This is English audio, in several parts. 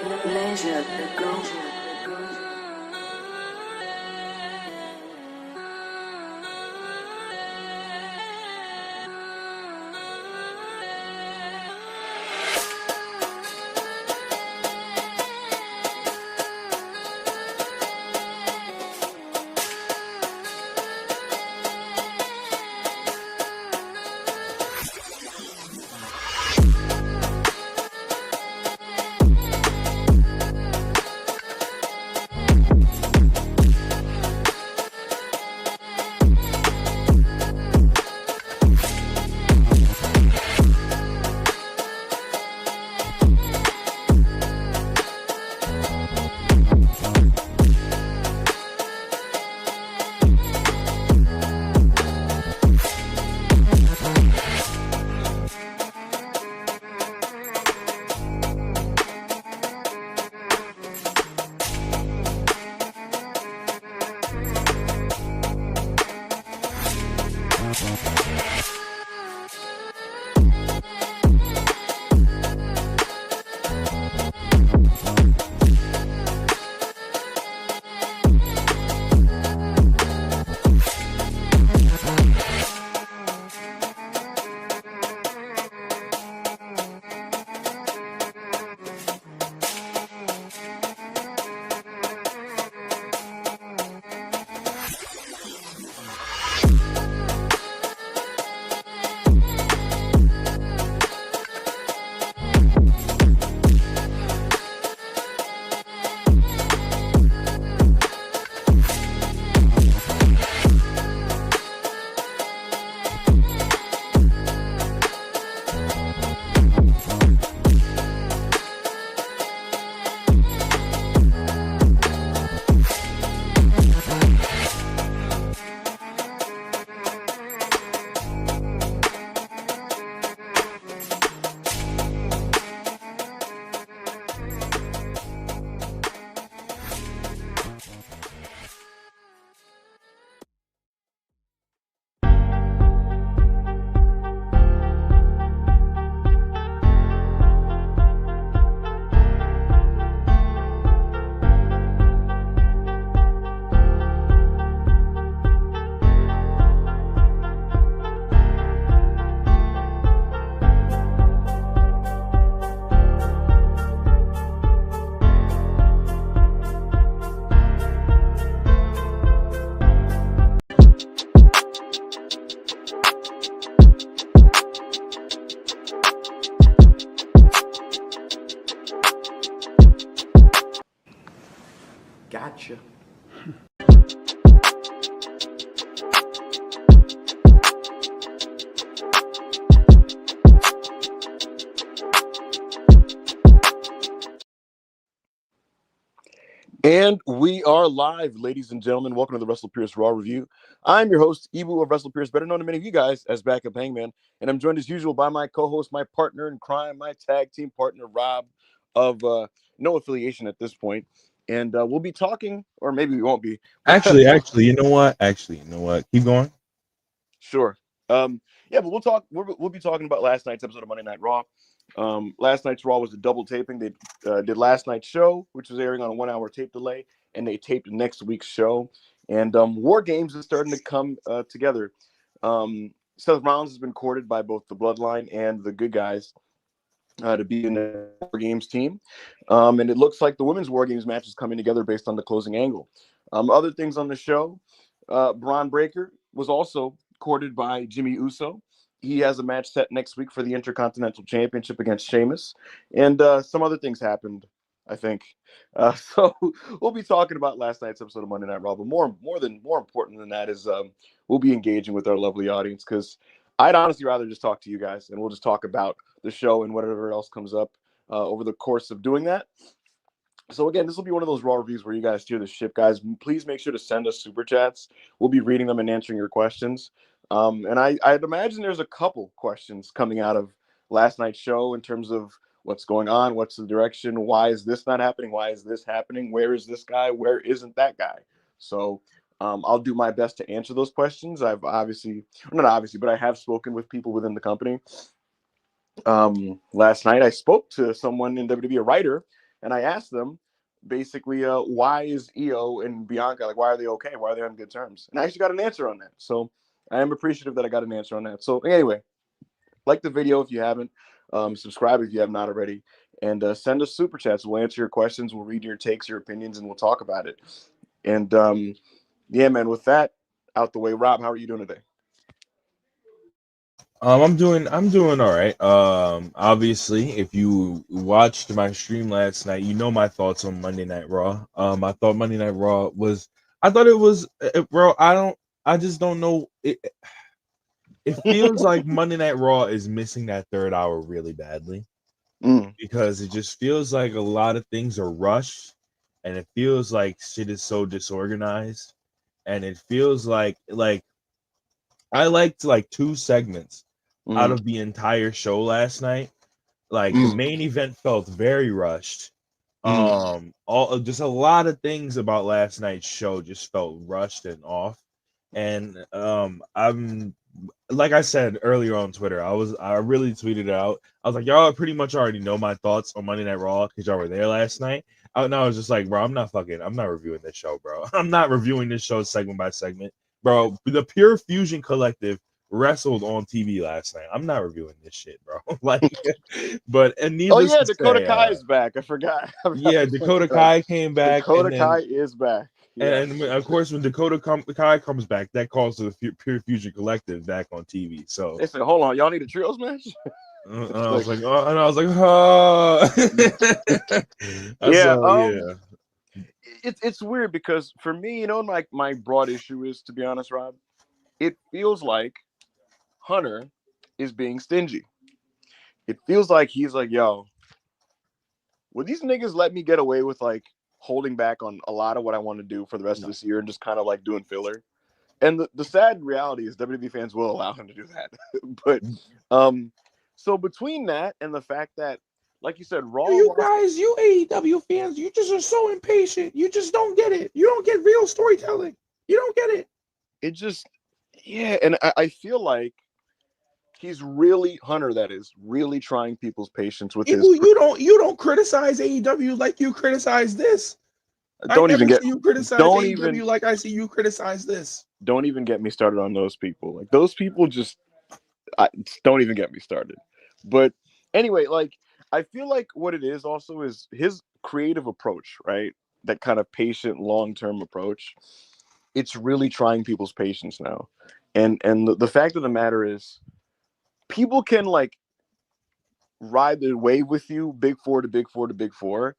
Pleasure the go. Gotcha. And we are live, ladies and gentlemen. Welcome to the Wrestle Pierce Raw Review. I'm your host, Ibu of Wrestle Pierce, better known to many of you guys as Backup Hangman. And I'm joined as usual by my co-host, my partner in crime, my tag team partner, Rob, of no affiliation at this point. And we'll be talking, or maybe we won't be. Actually, you know what? Keep going. Sure. Yeah, but we'll talk. We'll be talking about last night's episode of Monday Night Raw. Last night's Raw was a double taping. They did last night's show, which was airing on a 1-hour tape delay, and they taped next week's show. And WarGames is starting to come together. Seth Rollins has been courted by both the Bloodline and the Good Guys to be in the WarGames team. And it looks like the women's WarGames match is coming together based on the closing angle. Other things on the show, Braun Breaker was also courted by Jimmy Uso. He has a match set next week for the Intercontinental Championship against Sheamus. And some other things happened, I think. So we'll be talking about last night's episode of Monday Night Raw. But more important than that is we'll be engaging with our lovely audience, because I'd honestly rather just talk to you guys, and we'll just talk about the show and whatever else comes up over the course of doing that. So again, this will be one of those Raw reviews where you guys steer the ship, guys. Please make sure to send us super chats. We'll be reading them and answering your questions. And I'd imagine there's a couple questions coming out of last night's show in terms of what's going on, what's the direction, why is this not happening, why is this happening, where is this guy, where isn't that guy? So I'll do my best to answer those questions. I've not obviously, but I have spoken with people within the company. Last night I spoke to someone in WWE, a writer, and I asked them basically, why is Io and Bianca, like, why are they okay? Why are they on good terms? And I actually got an answer on that. So I am appreciative that I got an answer on that. So anyway, like the video if you haven't, subscribe if you have not already, and send us super chats. We'll answer your questions. We'll read your takes, your opinions, and we'll talk about it. And yeah, man, with that out the way, Rob, how are you doing today? I'm doing all right. Obviously, if you watched my stream last night, you know my thoughts on Monday Night Raw. I thought Monday Night Raw was, I thought it was, bro. I just don't know. It feels like Monday Night Raw is missing that third hour really badly Mm, because it just feels like a lot of things are rushed, and it feels like shit is so disorganized, and it feels like I liked like two segments out mm, of the entire show last night. Like the mm, main event felt very rushed. mm. All just a lot of things about last night's show just felt rushed and off. And I'm like I said earlier on Twitter, I really tweeted it out. I was like, y'all pretty much already know my thoughts on Monday Night Raw because y'all were there last night. And I was just like, bro, I'm not reviewing this show, bro. I'm not reviewing this show segment by segment, bro. The Pure Fusion Collective wrestled on TV last night. I'm not reviewing this shit, bro. Like, but and Oh needless yeah, to Dakota say, Kai is back. I forgot. I forgot yeah, to point Dakota that out. Kai came back, Dakota Kai is back. Yeah. and of course when Kai comes back, that calls the Pure Fusion Collective back on TV. So They said, "Hold on, y'all need a trios match." and It's I was like, like, oh, and I was like, oh. yeah. So yeah, It's weird because for me, my broad issue is, to be honest, Rob, it feels like Hunter is being stingy. It feels like he's like, yo, would these niggas let me get away with like holding back on a lot of what I want to do for the rest of no, this year and just kind of like doing filler? And the sad reality is WWE fans will allow him to do that. But so between that and the fact that, like you said, Raw you lost. guys, you AEW fans, you just are so impatient. You just don't get it. You don't get real storytelling. You don't get it. It just, yeah, and I feel like he's really Hunter. That is really trying people's patience with his. You don't criticize AEW like you criticize this. I Don't even never get. see you criticize Don't even. AEW like I see you criticize this. Don't even get me started on those people. Like those people just. Don't even get me started. But anyway, like I feel like what it is also is his creative approach, right? That kind of patient, long-term approach. It's really trying people's patience now, and the fact of the matter is, people can like ride the wave with you, big four to big four to big four.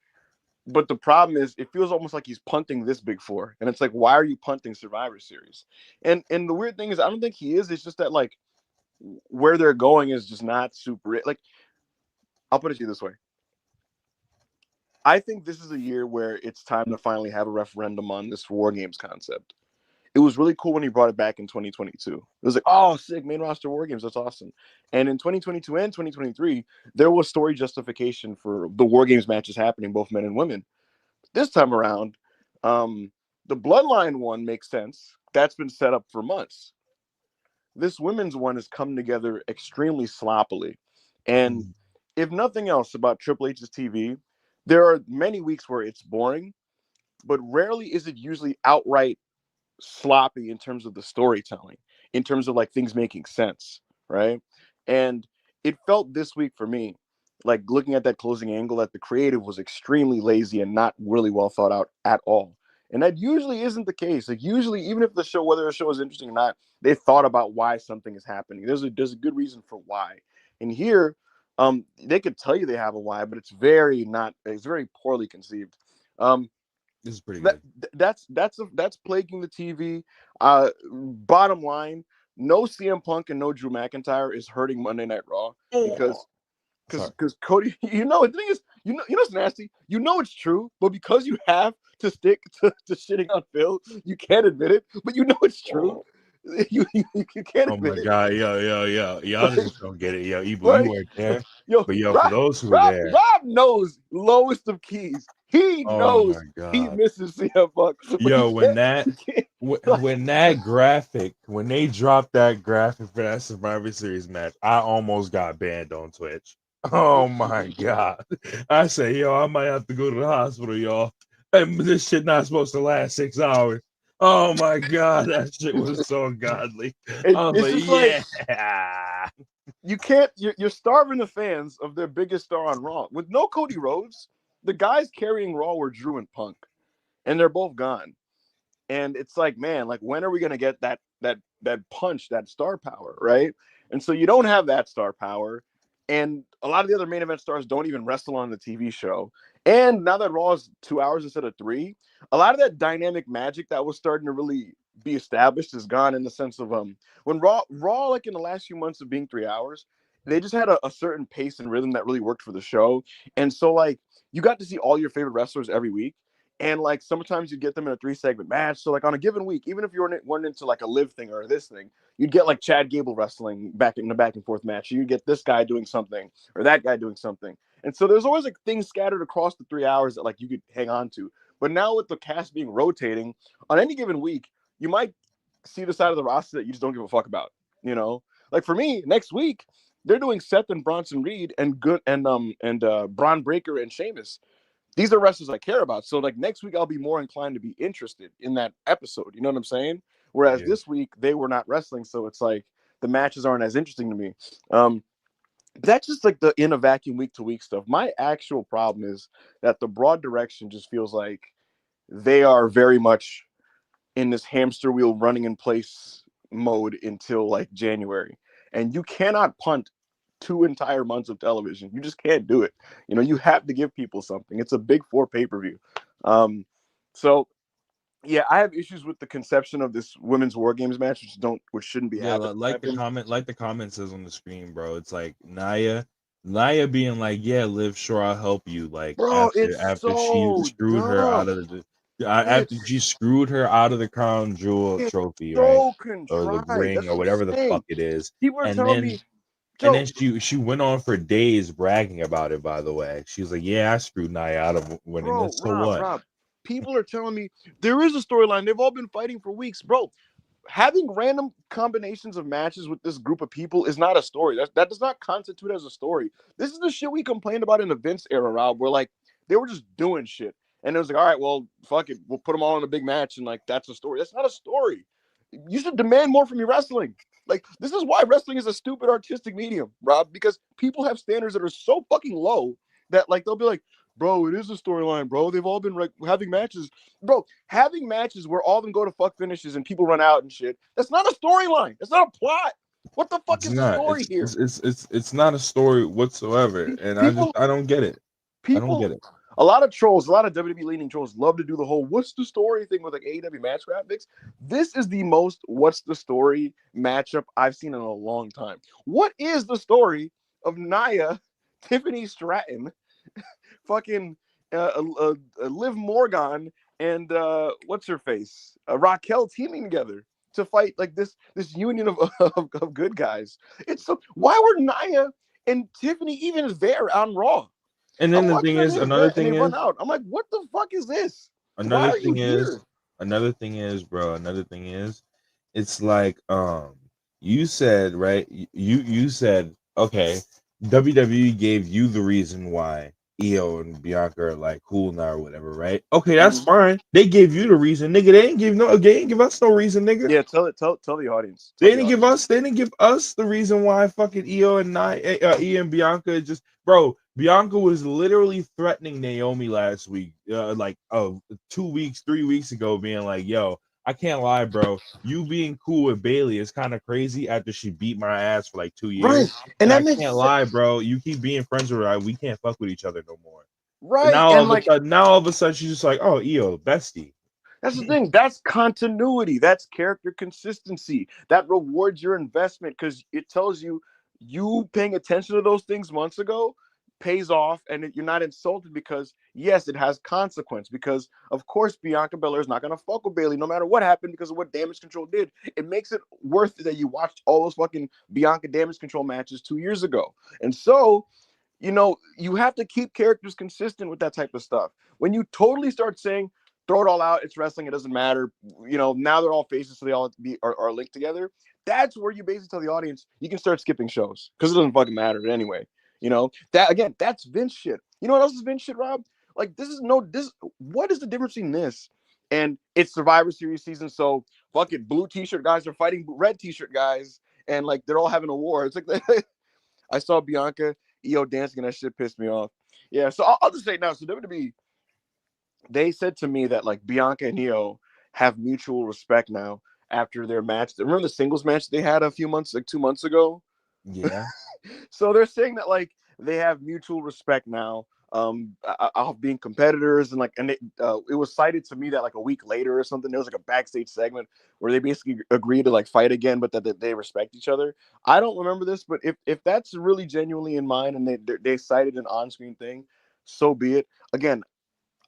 But the problem is, it feels almost like he's punting this big four, and it's like, why are you punting Survivor Series? And the weird thing is, I don't think he is. It's just that like where they're going is just not super. Like I'll put it to you this way: I think this is a year where it's time to finally have a referendum on this WarGames concept. It was really cool when he brought it back in 2022. It was like, oh, sick, main roster WarGames, that's awesome. And in 2022 and 2023, there was story justification for the WarGames matches happening, both men and women. This time around, the Bloodline one makes sense. That's been set up for months. This women's one has come together extremely sloppily. And if nothing else about Triple H's TV, there are many weeks where it's boring, but rarely is it usually outright sloppy in terms of the storytelling, in terms of like things making sense, right? And it felt this week for me, like looking at that closing angle, that the creative was extremely lazy and not really well thought out at all. And that usually isn't the case. Like usually, even if the show, whether a show is interesting or not, they thought about why something is happening. There's a good reason for why. And here, they could tell you they have a why, but it's very poorly conceived. Um, This is pretty that good. that's plaguing the TV. Bottom line, no CM Punk and no Drew McIntyre is hurting Monday Night Raw Oh, because sorry. Cody, the thing is, it's nasty. You know it's true, but because you have to stick to shitting on Phil, you can't admit it. But you know it's true. You can't Oh admit my it. god, yo, y'all Like, just don't get it, yo. Ibu, you like weren't there, yo, but yo, for Rob, those who were Rob, there, Rob knows lowest of keys. He oh knows my he god, misses CM Punk, but yo, he can't like, when that graphic, when they dropped that graphic for that Survivor Series match, I almost got banned on Twitch. Oh my god! I say, yo, I might have to go to the hospital, y'all. And this shit not supposed to last 6 hours. Oh my god, that shit was so ungodly. I was It's like, just like yeah. you can't. You're starving the fans of their biggest star on Raw with no Cody Rhodes. The guys carrying Raw were Drew and Punk, and they're both gone. And it's like, man, like when are we gonna get that punch, that star power, right? And so you don't have that star power, and a lot of the other main event stars don't even wrestle on the TV show. And now that Raw is 2 hours instead of three, a lot of that dynamic magic that was starting to really be established is gone in the sense of when Raw like in the last few months of being 3 hours, they just had a certain pace and rhythm that really worked for the show. And so like you got to see all your favorite wrestlers every week. And like sometimes you get them in a 3 segment match. So like on a given week, even if you weren't into like a live thing or this thing, you'd get like Chad Gable wrestling back in the back and forth match. You get this guy doing something or that guy doing something. And so there's always like things scattered across the 3 hours that like you could hang on to. But now with the cast being rotating on any given week, you might see the side of the roster that you just don't give a fuck about. You know, like for me, next week they're doing Seth and Bronson Reed and Braun Breaker and Sheamus. These are wrestlers I care about. So like next week, I'll be more inclined to be interested in that episode. You know what I'm saying? Whereas Yeah. this week they were not wrestling, so it's like the matches aren't as interesting to me. Um, that's just like the in a vacuum week to week stuff. My actual problem is that the broad direction just feels like they are very much in this hamster wheel running in place mode until like January. And you cannot punt 2 entire months of television. You just can't do it. You know, you have to give people something. It's a big four pay-per-view. Um, so yeah, I have issues with the conception of this women's war games match, which shouldn't be Yeah, happening. like the comment says on the screen, bro. It's like Naya being like, "Yeah, Liv, sure, I'll help you." Like Bro, after it's after she so screwed her out dumb. of the after It's she screwed her out of the crown jewel it's trophy, right, so or the contrived. ring That's or what whatever the I'm saying. fuck it is, People are and telling me, and Joe, then she went on for days bragging about it. By the way, she was like, "Yeah, I screwed Naya out of winning bro, this. So what?" Rob, people are telling me there is a storyline. They've all been fighting for weeks, bro. Having random combinations of matches with this group of people is not a story. That does not constitute as a story. This is the shit we complained about in the Vince era, Rob, where like they were just doing shit. And it was like, all right, well, fuck it. We'll put them all in a big match. And like, that's a story. That's not a story. You should demand more from your wrestling. Like, this is why wrestling is a stupid artistic medium, Rob, because people have standards that are so fucking low that like they'll be like, bro, it is a storyline, bro. They've all been like having matches. Bro, having matches where all of them go to fuck finishes and people run out and shit. That's not a storyline. That's not a plot. What the fuck It's is the not. story here? It's not a story whatsoever, and People, I don't get it. I don't people, get it. a lot of trolls, a lot of WWE leaning trolls love to do the whole "what's the story" thing with like AEW match graphics. This is the most "what's the story" matchup I've seen in a long time. What is the story of Nia, Tiffany Stratton, fucking Liv Morgan, and what's her face, Raquel teaming together to fight like this union of good guys? It's so why were Nia and Tiffany even there on Raw? And then I'm watching their main another event and they thing run is, out. I'm like, what the fuck is this? Why another are you thing is, here? another thing is, bro. Another thing is, it's like you said, right? You said, okay, WWE gave you the reason why Io and Bianca are like cool now or whatever, right? Okay, that's Mhm. fine. They gave you the reason, nigga. They didn't give us no reason, nigga. Yeah, tell the audience. Tell the audience. They didn't give us the reason why fucking Io and Bianca just, bro. Bianca was literally threatening Naomi last week, 2 weeks, 3 weeks ago, being like, "Yo, I can't lie, bro. You being cool with Bailey is kind of crazy after she beat my ass for like 2 years, Right. And and that I makes can't sense. lie, bro. You keep being friends with her, we can't fuck with each other no more." And Right. And like now all of a sudden, she's just like, "Oh, Io, bestie." that's the thing. That's continuity. That's character consistency. That rewards your investment because it tells you you paying attention to those things months ago pays off, and you're not insulted because yes, it has consequence. Because of course, Bianca Belair is not going to fuck with Bailey no matter what happened because of what Damage Control did. It makes it worth it that you watched all those fucking Bianca Damage Control matches 2 years ago, and so you have to keep characters consistent with that type of stuff. When you totally start saying, throw it all out, it's wrestling, it doesn't matter, now they're all faces, so they all are linked together. That's where you basically tell the audience you can start skipping shows because it doesn't fucking matter anyway. You know, that again, that's Vince shit. You know what else is Vince shit, Rob? Like this. What is the difference between this and it's Survivor Series season? So fuck it, blue T-shirt guys are fighting red T-shirt guys, and like they're all having a war. It's like I saw Bianca EO dancing, and that shit pissed me off. Yeah, so I'll just say now. So WWE, they said to me that like Bianca and EO have mutual respect now after their match. Remember the singles match they had a few months, like 2 months ago? Yeah. So they're saying that like they have mutual respect now, of being competitors, and like, and it was cited to me that like a week later or something, there was like a backstage segment where they basically agreed to like fight again, but that they respect each other. I don't remember this, but if that's really genuinely in mind and they cited an on-screen thing, so be it. Again,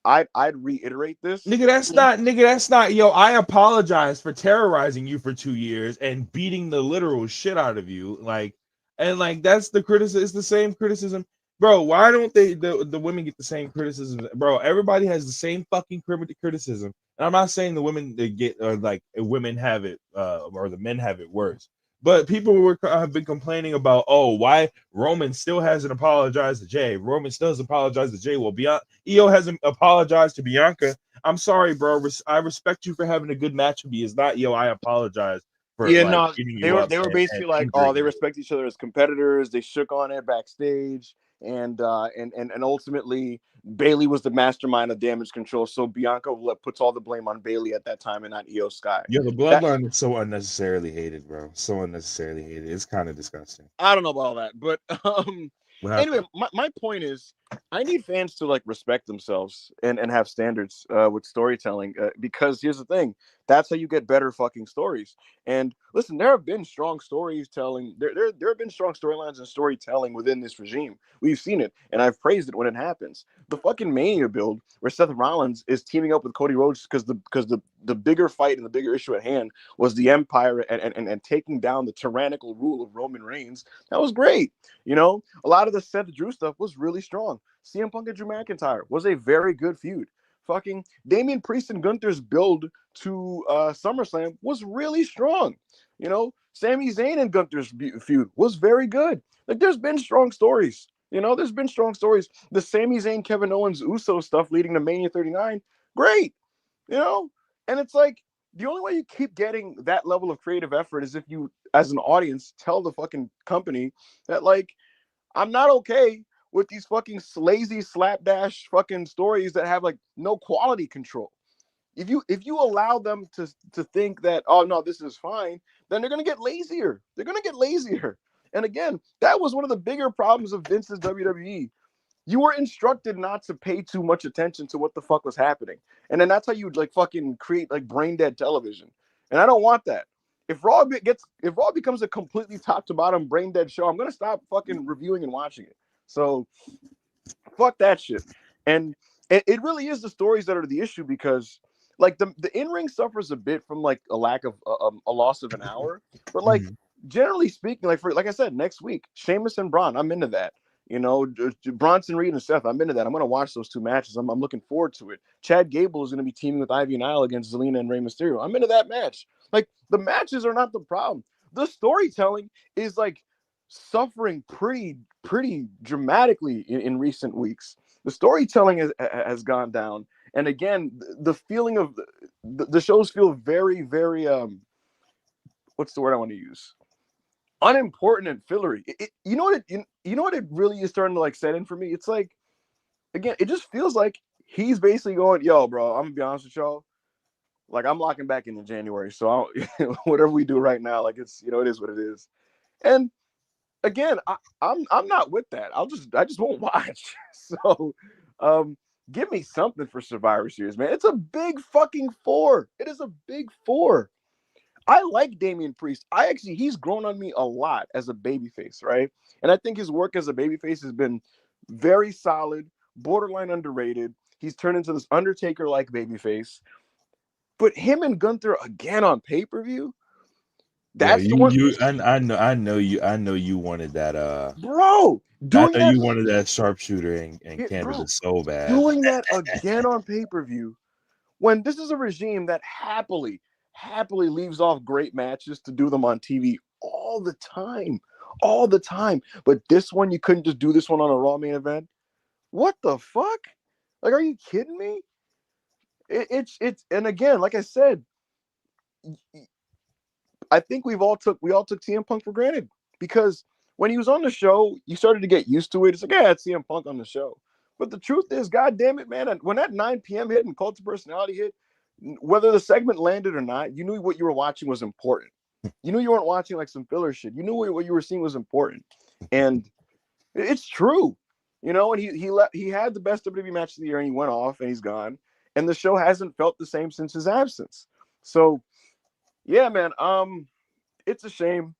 I'd reiterate this. Nigga, that's not, yo, I apologize for terrorizing you for 2 years and beating the literal shit out of you. Like, and like, that's the criticism. It's the same criticism. Bro, why don't the women get the same criticism? Bro, everybody has the same fucking criticism. And I'm not saying the women they get, or like women have it, or the men have it worse. But people have been complaining about, oh, why Roman still hasn't apologized to Jay. Roman still hasn't apologized to Jay. Well, EO hasn't apologized to Bianca. I'm sorry, bro. I respect you for having a good match with me. It's not, yo, I apologize for Yeah, like no, beating they you were up they were and basically like, oh, injuring they you. respect each other as competitors. They shook on it backstage, and ultimately Bailey was the mastermind of damage control. So Bianca puts all the blame on Bailey at that time and not Io Sky. Yo, the That bloodline is so unnecessarily hated, bro. So unnecessarily hated. It's kind of disgusting. I don't know about all that, but What anyway, happened? my point is, I need fans to like respect themselves and have standards with storytelling, because here's the thing, that's how you get better fucking stories. And listen, there have been strong storytelling. There have been strong storylines and storytelling within this regime. We've seen it, and I've praised it when it happens. The fucking Mania build where Seth Rollins is teaming up with Cody Rhodes because the bigger fight and the bigger issue at hand was the Empire and taking down the tyrannical rule of Roman Reigns. That was great. You know, a lot of the Seth Drew stuff was really strong. CM Punk and Drew McIntyre was a very good feud. Fucking Damian Priest and Gunther's build to SummerSlam was really strong. You know, Sami Zayn and Gunther's feud was very good. Like, there's been strong stories. You know, there's been strong stories. The Sami Zayn, Kevin Owens, Uso stuff leading to Mania 39, great. You know, and it's like the only way you keep getting that level of creative effort is if you, as an audience, tell the fucking company that like, I'm not okay with these fucking lazy slapdash fucking stories that have like no quality control. If you allow them to think that, oh no, this is fine, then they're gonna get lazier. They're gonna get lazier. And again, that was one of the bigger problems of Vince's WWE. You were instructed not to pay too much attention to what the fuck was happening. And then that's how you like fucking create like brain dead television. And I don't want that. If Raw becomes a completely top to bottom brain dead show, I'm gonna stop fucking reviewing and watching it. So fuck that shit. And it really is the stories that are the issue, because like the in-ring suffers a bit from like a lack of a loss of an hour. But like Mhm. generally speaking, like I said, next week, Sheamus and Braun, I'm into that. You know, Bronson Reed and Seth, I'm into that. I'm going to watch those two matches. I'm looking forward to it. Chad Gable is going to be teaming with Ivy Nile against Zelina and Rey Mysterio. I'm into that match. Like, the matches are not the problem. The storytelling is like suffering pretty dramatically in recent weeks. The storytelling has gone down, and again, the feeling of the shows feel very what's the word I want to use, unimportant and fillery. You know what you know what it really is starting to like set in for me. It's like, again, it just feels like he's basically going, yo, bro, I'm gonna be honest with y'all, like, I'm locking back into January, so whatever we do right now, like, it's, it is what it is. And again, I'm not with that. I just won't watch. So, um, give me something for Survivor Series, man. It's a big fucking four. It is a big four. I like Damian Priest. He's grown on me a lot as a babyface, right? And I think his work as a babyface has been very solid, borderline underrated. He's turned into this Undertaker-like babyface. But him and Gunther again on pay-per-view, Yo, that's the one, I know you wanted that. bro. I Doing know that, you wanted that sharpshooter in bro. Canada so bad. Doing that again on pay-per-view, when this is a regime that happily leaves off great matches to do them on TV all the time. all the time. But this one, you couldn't just do this one on a Raw main event. What the fuck? Like, are you kidding me? It's and again, like I said, I think we all took CM Punk for granted because when he was on the show, you started to get used to it. It's like, yeah, it's CM Punk on the show. But the truth is, God damn it, man, when that 9 p.m. hit and Cult of Personality hit, whether the segment landed or not, you knew what you were watching was important. You knew you weren't watching like some filler shit. You knew what you were seeing was important. And it's true. You know, and he had the best WWE match of the year and he went off and he's gone. And the show hasn't felt the same since his absence. So yeah, man, it's a shame.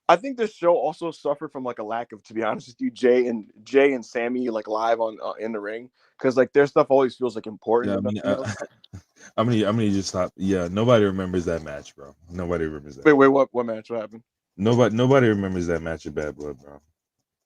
I think this show also suffered from like a lack of, to be honest with you, Jay and Sammy like live on in the ring because like their stuff always feels like important. Yeah, I mean, I'm gonna just stop. Yeah, nobody remembers that match, bro. Nobody remembers that. Wait, what match? What happened? Nobody remembers that match of Bad Blood, bro.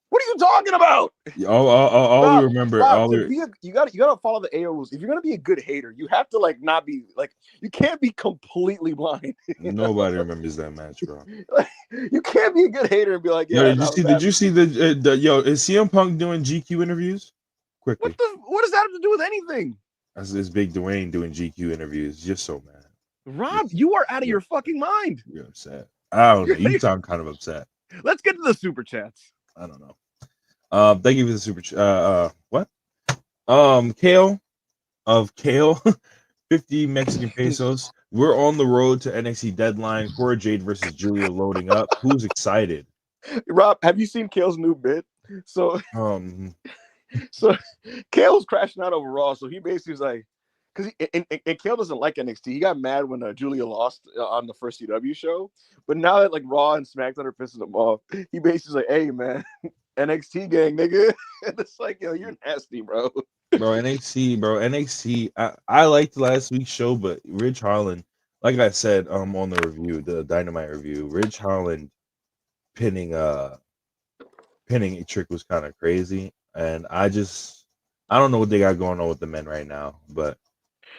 What are you talking about? All Rob, we remember, Rob, you gotta follow the AO rules. If you're gonna be a good hater, you have to like not be like you can't be completely blind. Nobody remembers that match, bro. Like, you can't be a good hater and be like, yeah. Yo, did you see the yo? Is CM Punk doing GQ interviews? Quickly. What does that have to do with anything? That's this big Dwayne doing GQ interviews. Just so mad. Rob, you are out of your fucking mind. You're upset. I don't know. You sound kind of upset. Let's get to the super chats. I don't know. Thank you for the super chat. What? Kale of Kale, 50 Mexican pesos. We're on the road to NXT deadline. Cora Jade versus Julia loading up. Who's excited? Rob, have you seen Kale's new bit? So Kale's crashing out over Raw. So he basically was like, because and Kale doesn't like NXT. He got mad when Julia lost on the first CW show. But now that like Raw and SmackDown are pissing him off, he basically like, hey man, NXT gang, nigga. And it's like, yo, you're nasty, bro. NXT. I liked last week's show, but Ridge Holland, like I said, on the review, the Dynamite review, Ridge Holland pinning a Trick was kind of crazy, and I don't know what they got going on with the men right now, but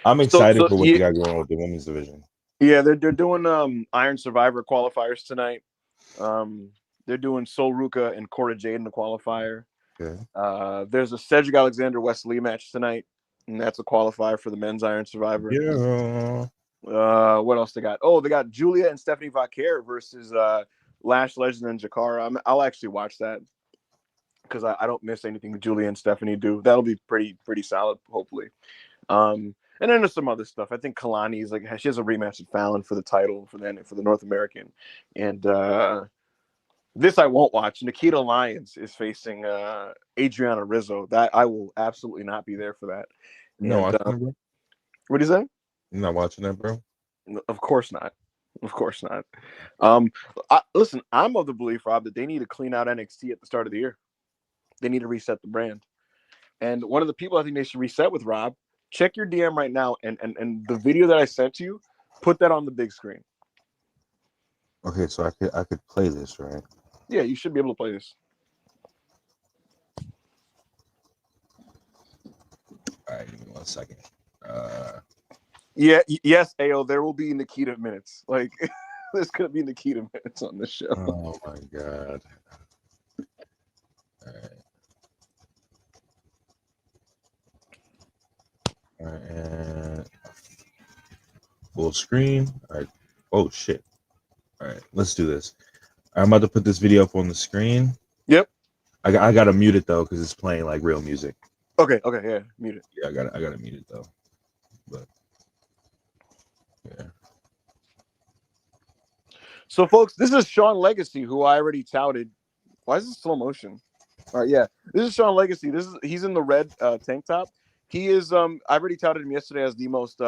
I'm excited for what they got going on with the women's division. Yeah, they're doing Iron Survivor qualifiers tonight. They're doing Sol Ruka and Cora Jade in the qualifier. Okay. There's a Cedric Alexander Wes Lee match tonight, and that's a qualifier for the men's Iron Survivor. Yeah. What else they got? Oh, they got Julia and Stephanie Vaquer versus Lash Legend and Jakara. I'll actually watch that because I don't miss anything that Julia and Stephanie do. That'll be pretty solid, hopefully. And then there's some other stuff. I think Kalani's like she has a rematch with Fallon for the title for the North American, and this I won't watch. Nikita Lyons is facing Adriana Rizzo. That I will absolutely not be there for that. No, what do you say? You're not watching that, bro? Of course not. Of course not. Listen, I'm of the belief, Rob, that they need to clean out NXT at the start of the year. They need to reset the brand. And one of the people I think they should reset with, Rob, check your DM right now and the video that I sent you, put that on the big screen. Okay, so I could play this, right? Yeah, you should be able to play this. All right, give me 1 second. Yes, AO, there will be Nikita minutes. Like, there's going to be Nikita minutes on this show. Oh, my God. All right, and full screen. All right. Oh, shit. All right, let's do this. I'm about to put this video up on the screen. Yep. I got to mute it, though, because it's playing, like, real music. Okay, yeah, mute it. Yeah, I got to mute it, though. But, yeah. So, folks, this is Sean Legacy, who I already touted. Why is this slow motion? All right, yeah. This is Sean Legacy. He's in the red tank top. He is I already touted him yesterday as the most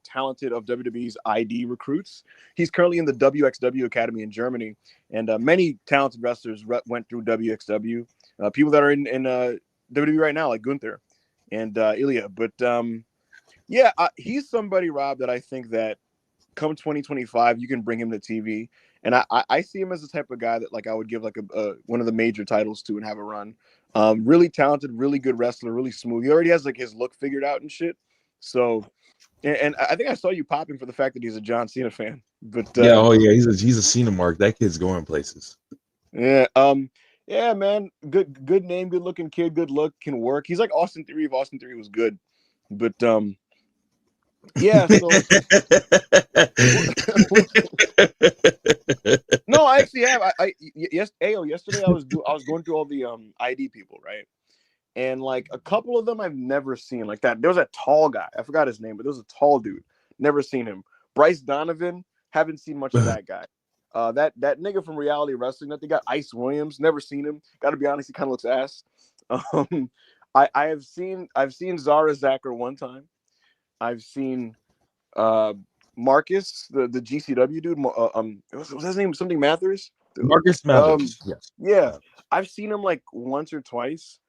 talented of WWE's ID recruits. He's currently in the WXW Academy in Germany, and many talented wrestlers went through WXW. People that are in WWE right now, like Gunther and Ilya. But he's somebody, Rob, that I think that come 2025, you can bring him to TV. And I see him as the type of guy that like I would give like a one of the major titles to and have a run. Really talented, really good wrestler, really smooth. He already has like his look figured out and shit. So, and I think I saw you popping for the fact that he's a John Cena fan. But yeah, he's a Cena mark. That kid's going places. Yeah. Yeah, man. Good name, good looking kid, good look, can work. He's like Austin Theory if Austin Theory was good. But yeah, so no, I actually have. Yesterday I was going through all the ID people, right? And like a couple of them I've never seen. Like that. There was a tall guy. I forgot his name, but there was a tall dude. Never seen him. Bryce Donovan, haven't seen much of that guy. That nigga from Reality Wrestling that they got, Ice Williams, never seen him. Gotta be honest, he kind of looks ass. I've seen Zara Zacher one time. I've seen Marcus, the GCW dude. Was his name something Mathers? Marcus Mathers. Yes. Yeah, I've seen him like once or twice.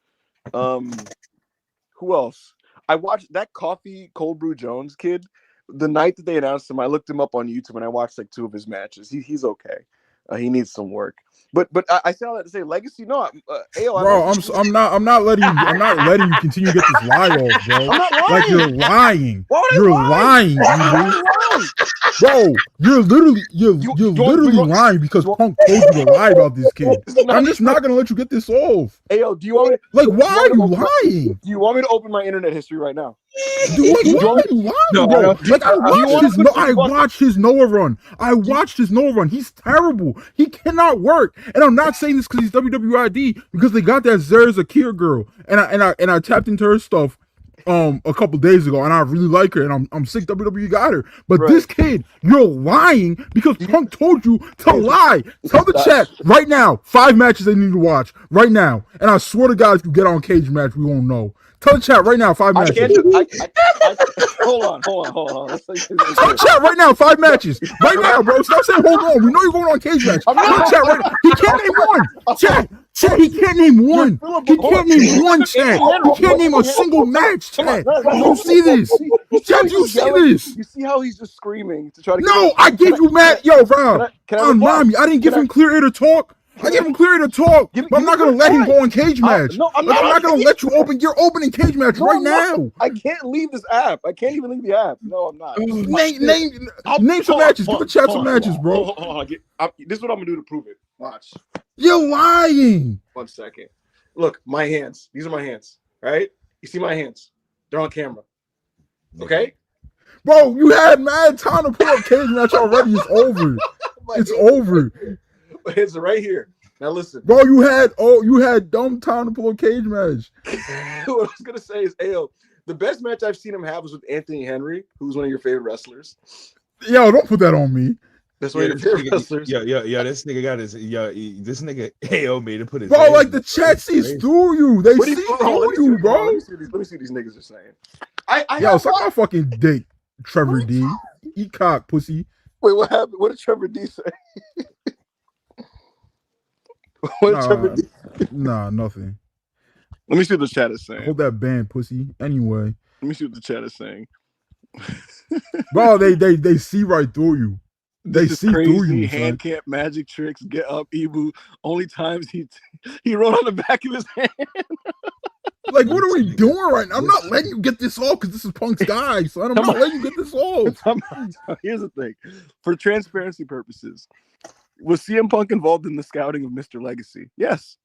Who else? I watched that Coffee Cold Brew Jones kid. The night that they announced him, I looked him up on YouTube and I watched like 2 of his matches. He's okay. He needs some work. But I say all that to say Legacy. No, bro, I'm not letting you continue to get this lie off, bro. I'm not lying. Like you're lying. Why would I You're lie? lying, Why bro. You're literally lying because Punk told you to lie about this kid. I'm just not gonna let you get this off. Ayo, do you want me? Like, why are you lying? Do you want me to open my internet history right now? Dude, like, why are you lying, No, bro? no. Like, I watched his Noah run. He's terrible. He cannot work. And I'm not saying this because he's WWID, because they got that Zara Zakir girl, and I tapped into her stuff a couple days ago, and I really like her, and I'm sick WWE got her. But Right. this kid, you're lying because Punk told you to lie. Tell the chat right now 5 matches they need to watch right now, and I swear to God, if you get on Cage Match, we won't know. Tell the chat right now 5 I matches. can't do. Hold on. Tell the chat right now 5 matches. Right now, bro. Stop saying hold on. We know you're going on Cage Match. Tell the chat right now. He can't name one. Chat, he can't name one. He can't name one, chat. He can't name a single match, chat. You see this? Chat, you see this? You see how he's just screaming to try to. No, I gave you Matt. Yo, bro. Mommy, I didn't give him clear air to talk. I gave him clear to talk, but I'm not gonna let him go on Cage Match. No, I'm like, I'm not gonna let you open. You're opening Cage Match right now. I can't leave this app. I can't even leave the app. No, I'm not. Name some matches. Give the chat some matches, bro. Hold on. This is what I'm gonna do to prove it. Watch. You're lying. 1 second. Look, my hands. These are my hands. Right? You see my hands? They're on camera. Okay? Bro, you had mad time to put up Cage Match already. It's over. It's over. It's right here. Now listen. Bro, you had dumb time to pull up Cage Match. What I was gonna say is, Ayo, the best match I've seen him have was with Anthony Henry, who's one of your favorite wrestlers. Yo, don't put that on me. That's one of your favorite wrestlers. Yeah. This nigga got his. This nigga AO made to put his. Bro, like the chat sees through you. They see through you, bro. Let me see these niggas are saying. Yo, suck my fucking dick, Trevor D. Eat cock, pussy. Wait, what happened? What did Trevor D say? Nah, nothing. Let me see what the chat is saying. Hold that band, pussy. Anyway. Let me see what the chat is saying. Bro, they see right through you. They see through you. Hand camp magic tricks. Get up, Ibu. Only times he wrote on the back of his hand. Like, what are we doing right now? I'm not letting you get this off because this is Punk's guy, son. I'm not letting you get this off. Here's the thing. For transparency purposes, was CM Punk involved in the scouting of Mr. Legacy? Yes.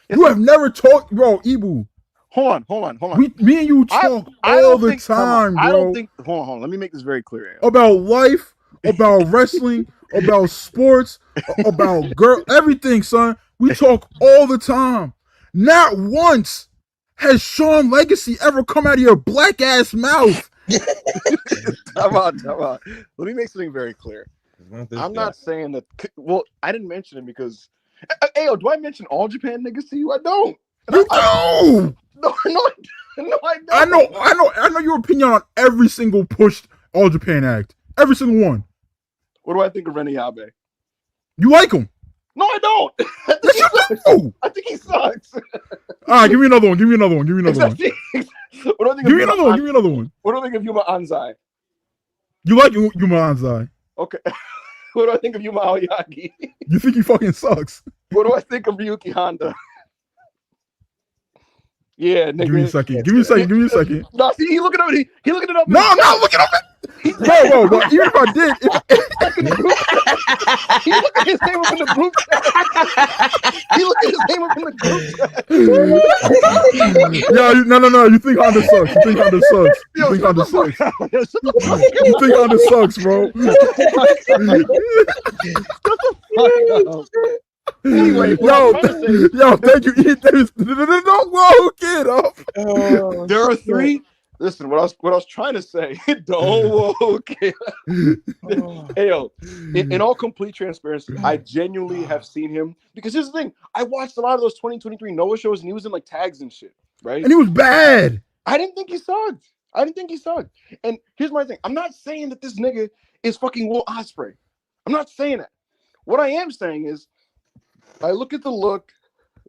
You have never talked, bro, Ibu. Hold on. Me and you talk all the time, bro. I don't think. Hold on. Let me make this very clear. About life, about wrestling, about sports, about girl, everything, son. We talk all the time. Not once has Sean Legacy ever come out of your black ass mouth. Come on. Let me make something very clear. I'm not saying that. Well, I didn't mention him because. Ayo, do I mention all Japan niggas to you? I don't. You do. No, I don't. I know your opinion on every single pushed All Japan act. Every single one. What do I think of Renny Abe? You like him? No, I don't. I think he sucks. All right, give me another one. Give me another one. What do I think Give me another one. What do I think of Yuma Anzai? You like Yuma Anzai? Okay. What do I think of Yuma Aoyagi? You think he fucking sucks? What do I think of Ryuki Honda? Yeah, nigga. Give me a second. No, see, he looking it up. He looking it up. No, I'm not looking up. Bro, even if I did, He looked at his name up in the group chat. He looked at his name up in the group chat. yo, no. You think Honda sucks. You think Honda sucks. You think Honda sucks. You think Honda sucks, bro. Anyway, yo, thank you. Don't woke it up. There are three. Listen, what I was trying to say. Don't woke it. Hey, yo, in all complete transparency, I genuinely have seen him because here's the thing. I watched a lot of those 2023 Noah shows, and he was in like tags and shit, right? And he was bad. I didn't think he sucked. And here's my thing. I'm not saying that this nigga is fucking Will Ospreay. I'm not saying that. What I am saying is, I look at the look,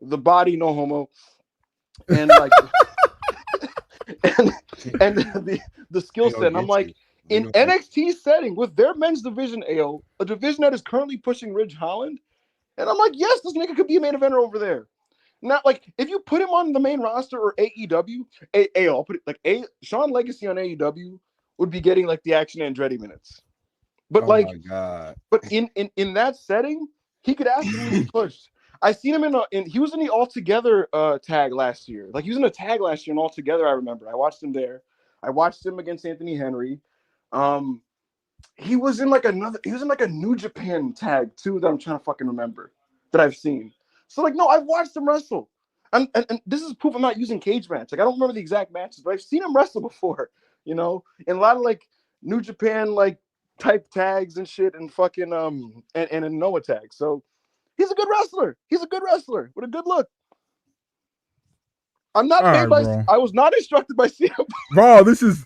the body, no homo, and like, and the skill set. And I'm like, in NXT setting with their men's division, AO, a division that is currently pushing Ridge Holland, and I'm like, yes, this nigga could be a main eventer over there. Not like if you put him on the main roster or AEW, I'll put it like Sean Legacy on AEW would be getting like the Action Andretti minutes. But my God. But in that setting, he could absolutely be pushed. I seen him he was in the All Together tag last year. Like he was in a tag last year in All Together, I remember. I watched him there. I watched him against Anthony Henry. He was in like a New Japan tag too that I'm trying to fucking remember that I've seen. So like no, I've watched him wrestle. And this is proof I'm not using cage match. Like I don't remember the exact matches, but I've seen him wrestle before, in a lot of like New Japan like type tags and shit and fucking and a Noah tag. So he's a good wrestler. He's a good wrestler with a good look. I'm not paid by. I was not instructed by Cena. Bro, this is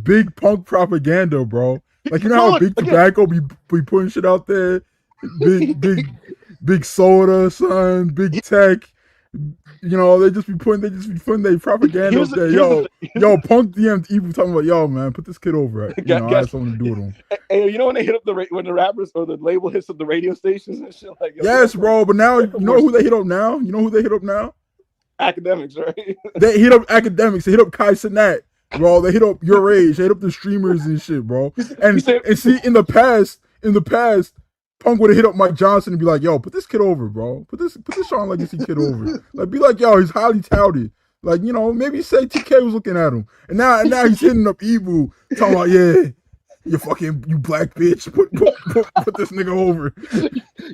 big Punk propaganda, bro. Like how Big Tobacco be putting shit out there. Big Soda, son. Big Tech. They just be putting their propaganda up there. Yo, Punk DM'd Evil talking about, yo, man, put this kid over. I had something to do with him. Hey, when they hit up when the rappers or the label hits up the radio stations and shit like. Yes, bro. But now you know who they hit up now. Academics, right? They hit up Academics. They hit up Kai Cenat, bro. They hit up Your Age. They hit up the streamers and shit, bro. And see, in the past, Punk would have hit up Mike Johnson and be like, yo, put this kid over, bro. Put this Sean Legacy kid over. Like, be like, yo, he's highly touted. Like, maybe say TK was looking at him. And now he's hitting up Evil, talking about, yeah, you black bitch. Put this nigga over.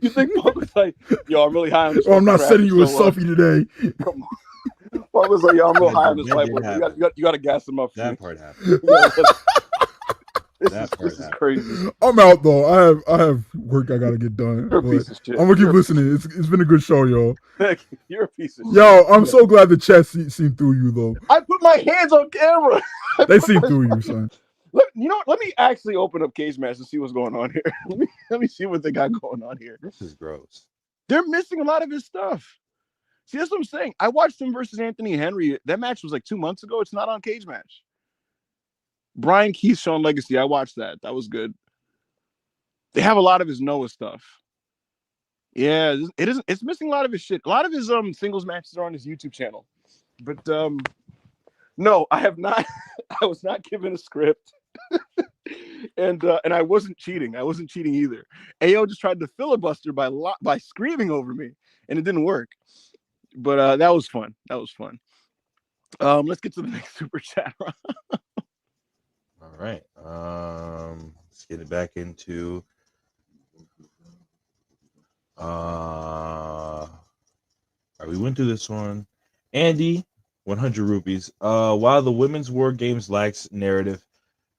You think Punk was like, yo, I'm really high on this. Oh, I'm not sending you a selfie today. Come on. Punk was like, yo, I'm real high on this white boy. You got to gas him up. That part happened. This is crazy. I'm out though. I have work I gotta get done. You're a piece of shit. I'm gonna keep listening. It's been a good show, yo. You're a piece of shit. Yo, I'm so glad the chat seen through you though. I put my hands on camera. They seen through you, son. Let me actually open up Cage Match and see what's going on here. Let me see what they got going on here. This is gross. They're missing a lot of his stuff. See, that's what I'm saying. I watched him versus Anthony Henry. That match was like 2 months ago. It's not on Cage Match. Brian Keith, Sean Legacy. I watched that. That was good. They have a lot of his Noah stuff. Yeah, it isn't. It's missing a lot of his shit. A lot of his singles matches are on his YouTube channel. But no, I have not. I was not given a script, and I wasn't cheating. I wasn't cheating either. AO just tried to filibuster by screaming over me, and it didn't work. But that was fun. Let's get to the next super chat. All right. Let's get it back into all right, we went through this one. Andy, 100 rupees. While the women's war games lacks narrative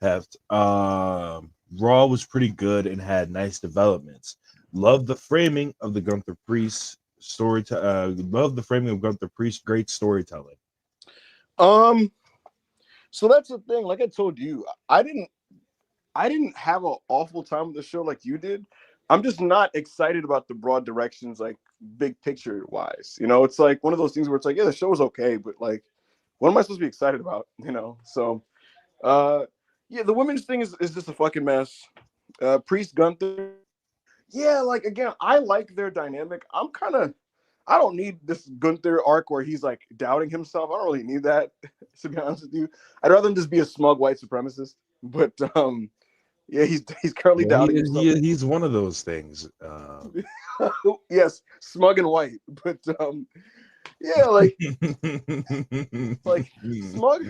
heft, Raw was pretty good and had nice developments. Love the framing of the Gunther Priest story. Love the framing of Gunther Priest. Great storytelling. So that's the thing. Like I told you, I didn't have an awful time with the show like you did. I'm just not excited about the broad directions, like big picture wise. It's like one of those things where it's like, yeah, the show is okay, but like, what am I supposed to be excited about? So, yeah, the women's thing is just a fucking mess. Priest Gunther, yeah, like again, I like their dynamic. I don't need this Gunther arc where he's like doubting himself. I don't really need that, to be honest with you. I'd rather him just be a smug white supremacist. But Yeah, he's currently Yeah, doubting himself. he's one of those things. Yes, smug and white, but yeah, like smug,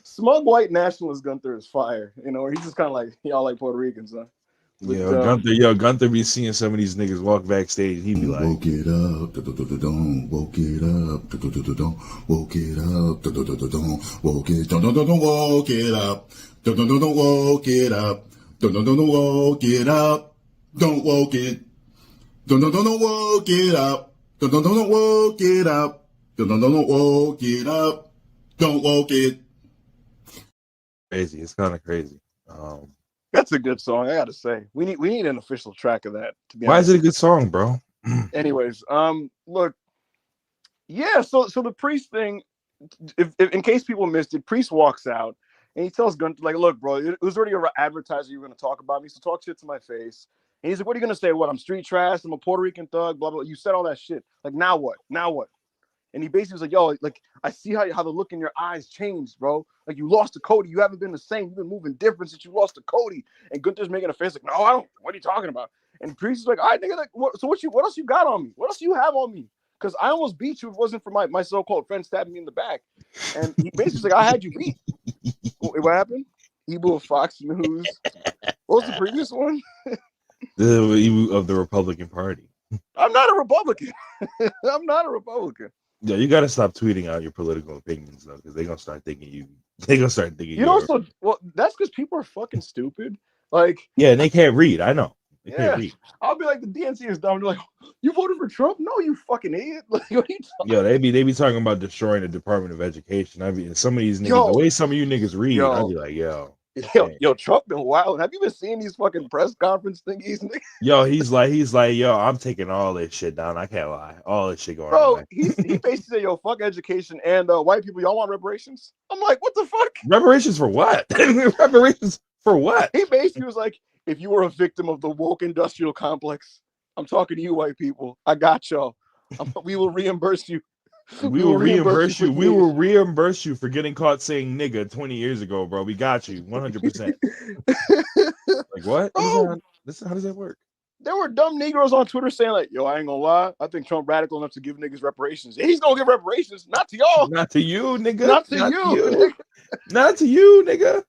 smug white nationalist Gunther is fire. You know, or he's just kind of like y'all like Puerto Ricans, huh? But Gunther be seeing some of these niggas walk backstage. He'd be like, woke it up, don't woke it up, don't woke it up, don't woke it, don't woke it up, don't woke it up, don't woke it up, don't woke it, don't woke it up, don't woke it up, don't woke it up, don't woke it. crazy. It's kind of crazy. that's a good song, I gotta say. We need an official track of that. To be Why honest. is it a good song, bro? Anyways, look, yeah. So the Priest thing, if in case people missed it, Priest walks out and he tells Gunther, like, look, bro, it was already an advertiser you were going to talk about me, so talk shit to my face. And he's like, what are you going to say? What, I'm street trash, I'm a Puerto Rican thug, blah, blah. You said all that shit. Like, now what? Now what? And he basically was like, yo, like, I see how the look in your eyes changed, bro. Like, you lost to Cody. You haven't been the same. You've been moving different since you lost to Cody. And Gunther's making a face like, no, I don't. What are you talking about? And Priest is like, all right, nigga, like, what else you got on me? What else you have on me? Because I almost beat you if it wasn't for my so-called friend stabbing me in the back. And he basically like, I had you beat. What happened? Evil of Fox News. What was the previous one? The evil of the Republican Party. I'm not a Republican. I'm not a Republican. Yeah, you got to stop tweeting out your political opinions though, because they're gonna start thinking you. They're gonna start thinking you know. So well, that's because people are fucking stupid. Like, yeah, and they can't read. I know. They can't read. I'll be like, the DNC is dumb. They're like, you voted for Trump? No, you fucking idiot. Like, what are you talking? Yo, they be talking about destroying the Department of Education. I mean, some of these niggas, the way some of you niggas read, I'd be like, yo, Trump been wild. Have you been seeing these fucking press conference thingies? Yo, he's like, yo, I'm taking all this shit down. I can't lie. All this shit going on. Bro, he basically said, yo, fuck education and white people, y'all want reparations? I'm like, what the fuck? Reparations for what? Reparations for what? He basically was like, if you were a victim of the woke industrial complex, I'm talking to you, white people. I got y'all. We will reimburse you. We will reimburse you. We will reimburse you for getting caught saying nigga 20 years ago, bro. We got you 100%. Like what? How does that work? There were dumb Negroes on Twitter saying like, yo, I ain't gonna lie. I think Trump radical enough to give niggas reparations. He's gonna give reparations. Not to y'all. Not to you, nigga. Not to you. Not to you, nigga.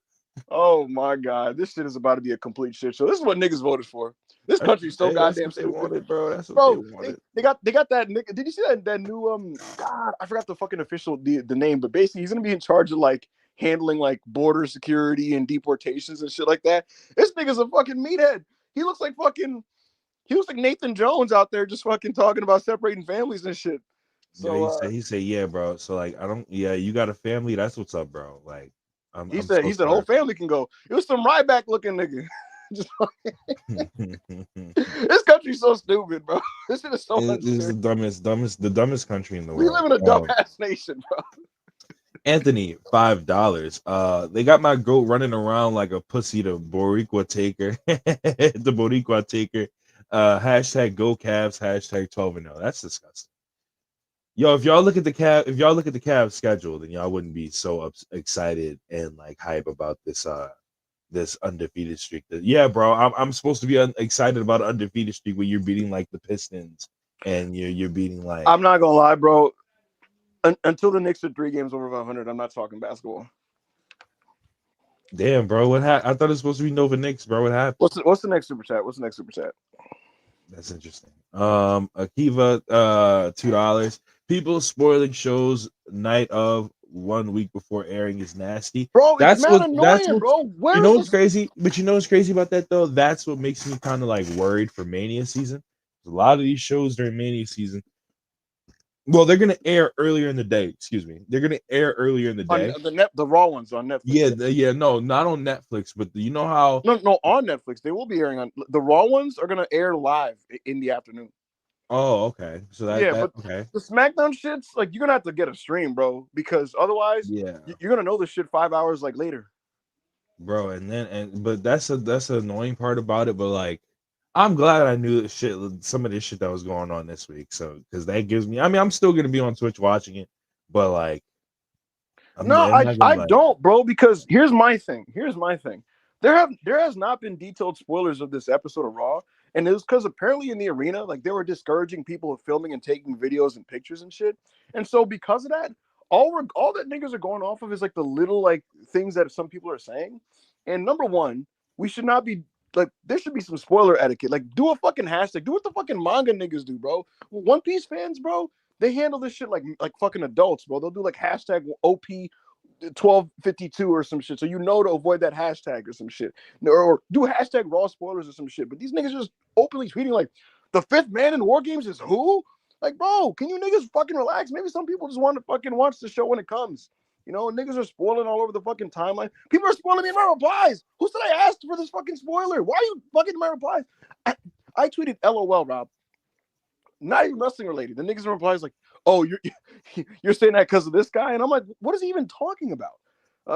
Oh my God, this shit is about to be a complete shit show. This is what niggas voted for. This country's so goddamn stupid. They wanted, bro. That's what they wanted. They got that nigga. Did you see that new God? I forgot the fucking official the name, but basically he's gonna be in charge of like handling like border security and deportations and shit like that. This nigga's a fucking meathead. He looks like Nathan Jones out there just fucking talking about separating families and shit. So he said, yeah, bro. So like, you got a family. That's what's up, bro. Like, he said whole family can go. It was some Ryback looking nigga. This country's so stupid, bro. This shit is so It's the dumbest country in the world. We live in a dumbass nation, bro. Anthony, $5. They got my goat running around like a pussy. The Boricua taker, the Boricua taker. Hashtag go Cavs. Hashtag 12-0. That's disgusting. Yo, if y'all look at the Cavs schedule, then y'all wouldn't be so excited and like hype about this undefeated streak. Yeah, bro, I'm supposed to be excited about an undefeated streak when you're beating like the Pistons and you're beating like. I'm not gonna lie, bro. Until the Knicks are 3 games over 500, I'm not talking basketball. Damn, bro, what happened? I thought it was supposed to be Nova Knicks, bro. What happened? What's the next super chat? That's interesting. Akiva, $2. People spoiling shows night of 1 week before airing is nasty. Bro, that's annoying, bro. You know what's crazy? But you know what's crazy about that though? That's what makes me kind of like worried for Mania season. A lot of these shows during Mania season. Well, they're gonna air earlier in the day. Excuse me. They're gonna air earlier in the day. The Raw ones on Netflix. No, not on Netflix. But you know how? No, on Netflix. They will be airing on the Raw ones. Are gonna air live in the afternoon. Oh, okay. So okay. The SmackDown shits, like you're gonna have to get a stream, bro, because otherwise, you're gonna know this shit 5 hours like later, bro. But that's the annoying part about it. But like, I'm glad I knew some of this shit that was going on this week. So because that gives me, I mean, I'm still gonna be on Twitch watching it, but like, I don't, bro, because here's my thing. There has not been detailed spoilers of this episode of Raw, and it was because apparently in the arena, like they were discouraging people of filming and taking videos and pictures and shit. And so because of that, all that niggas are going off of is like the little like things that some people are saying. And number one, we should not be like there should be some spoiler etiquette. Like do a fucking hashtag. Do what the fucking manga niggas do, bro. One Piece fans, bro, they handle this shit like fucking adults, bro. They'll do like hashtag OP 1252 or some shit, so you know to avoid that hashtag or some shit, or do hashtag raw spoilers or some shit. But these niggas just openly tweeting like the fifth man in WarGames is who? Like, bro, can you niggas fucking relax? Maybe some people just want to fucking watch the show when it comes. You know, niggas are spoiling all over the fucking timeline. People are spoiling me in my replies. Who said I asked for this fucking spoiler? Why are you fucking in my replies? I tweeted LOL, Rob. Not even wrestling related. The niggas in replies like, oh, you're saying that because of this guy? And I'm like, what is he even talking about?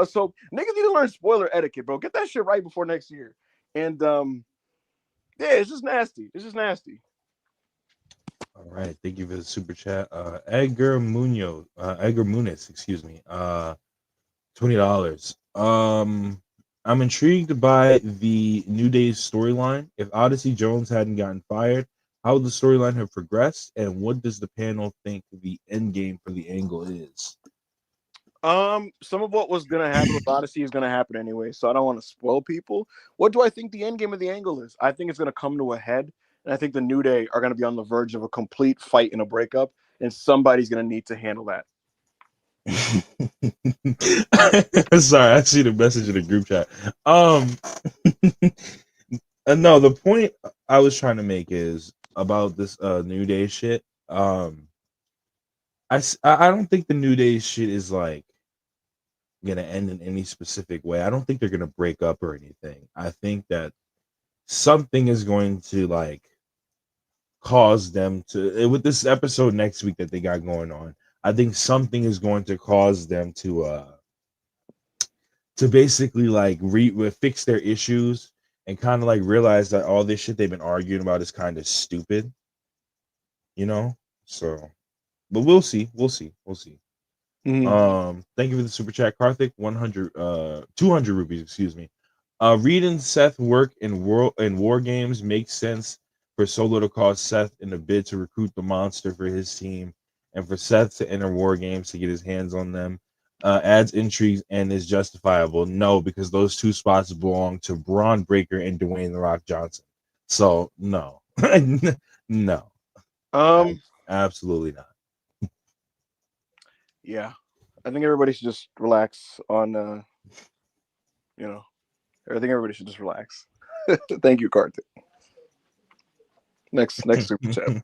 So niggas need to learn spoiler etiquette, bro. Get that shit right before next year. And yeah, it's just nasty. It's just nasty. All right, thank you for the super chat. Edgar Muniz, excuse me. $20. I'm intrigued by the New Day's storyline. If Odyssey Jones hadn't gotten fired, how would the storyline have progressed? And what does the panel think the end game for the angle is? Some of what was gonna happen with Odyssey is gonna happen anyway, so I don't want to spoil people. What do I think the end game of the angle is? I think it's gonna come to a head, and I think the New Day are gonna be on the verge of a complete fight and a breakup, and somebody's gonna need to handle that. Sorry, I see the message in the group chat. No, the point I was trying to make is about this New Day shit. I don't think the New Day shit is like gonna end in any specific way. I don't think they're gonna break up or anything. I think that something is going to like cause them to, with this episode next week that they got going on, I think something is going to cause them to basically like fix their issues and kind of like realize that all this shit they've been arguing about is kind of stupid, you know. So, but we'll see. Mm-hmm. Thank you for the super chat, Karthik. 200 rupees, excuse me. Reed and Seth work in WarGames makes sense for Solo to call Seth in a bid to recruit the monster for his team, and for Seth to enter WarGames to get his hands on them. Adds intrigue and is justifiable. No, because those two spots belong to Braun Breaker and Dwayne The Rock Johnson. So no, no, absolutely not. Yeah, I think everybody should just relax on, you know, I think everybody should just relax. Thank you, Karthik. Next super chat.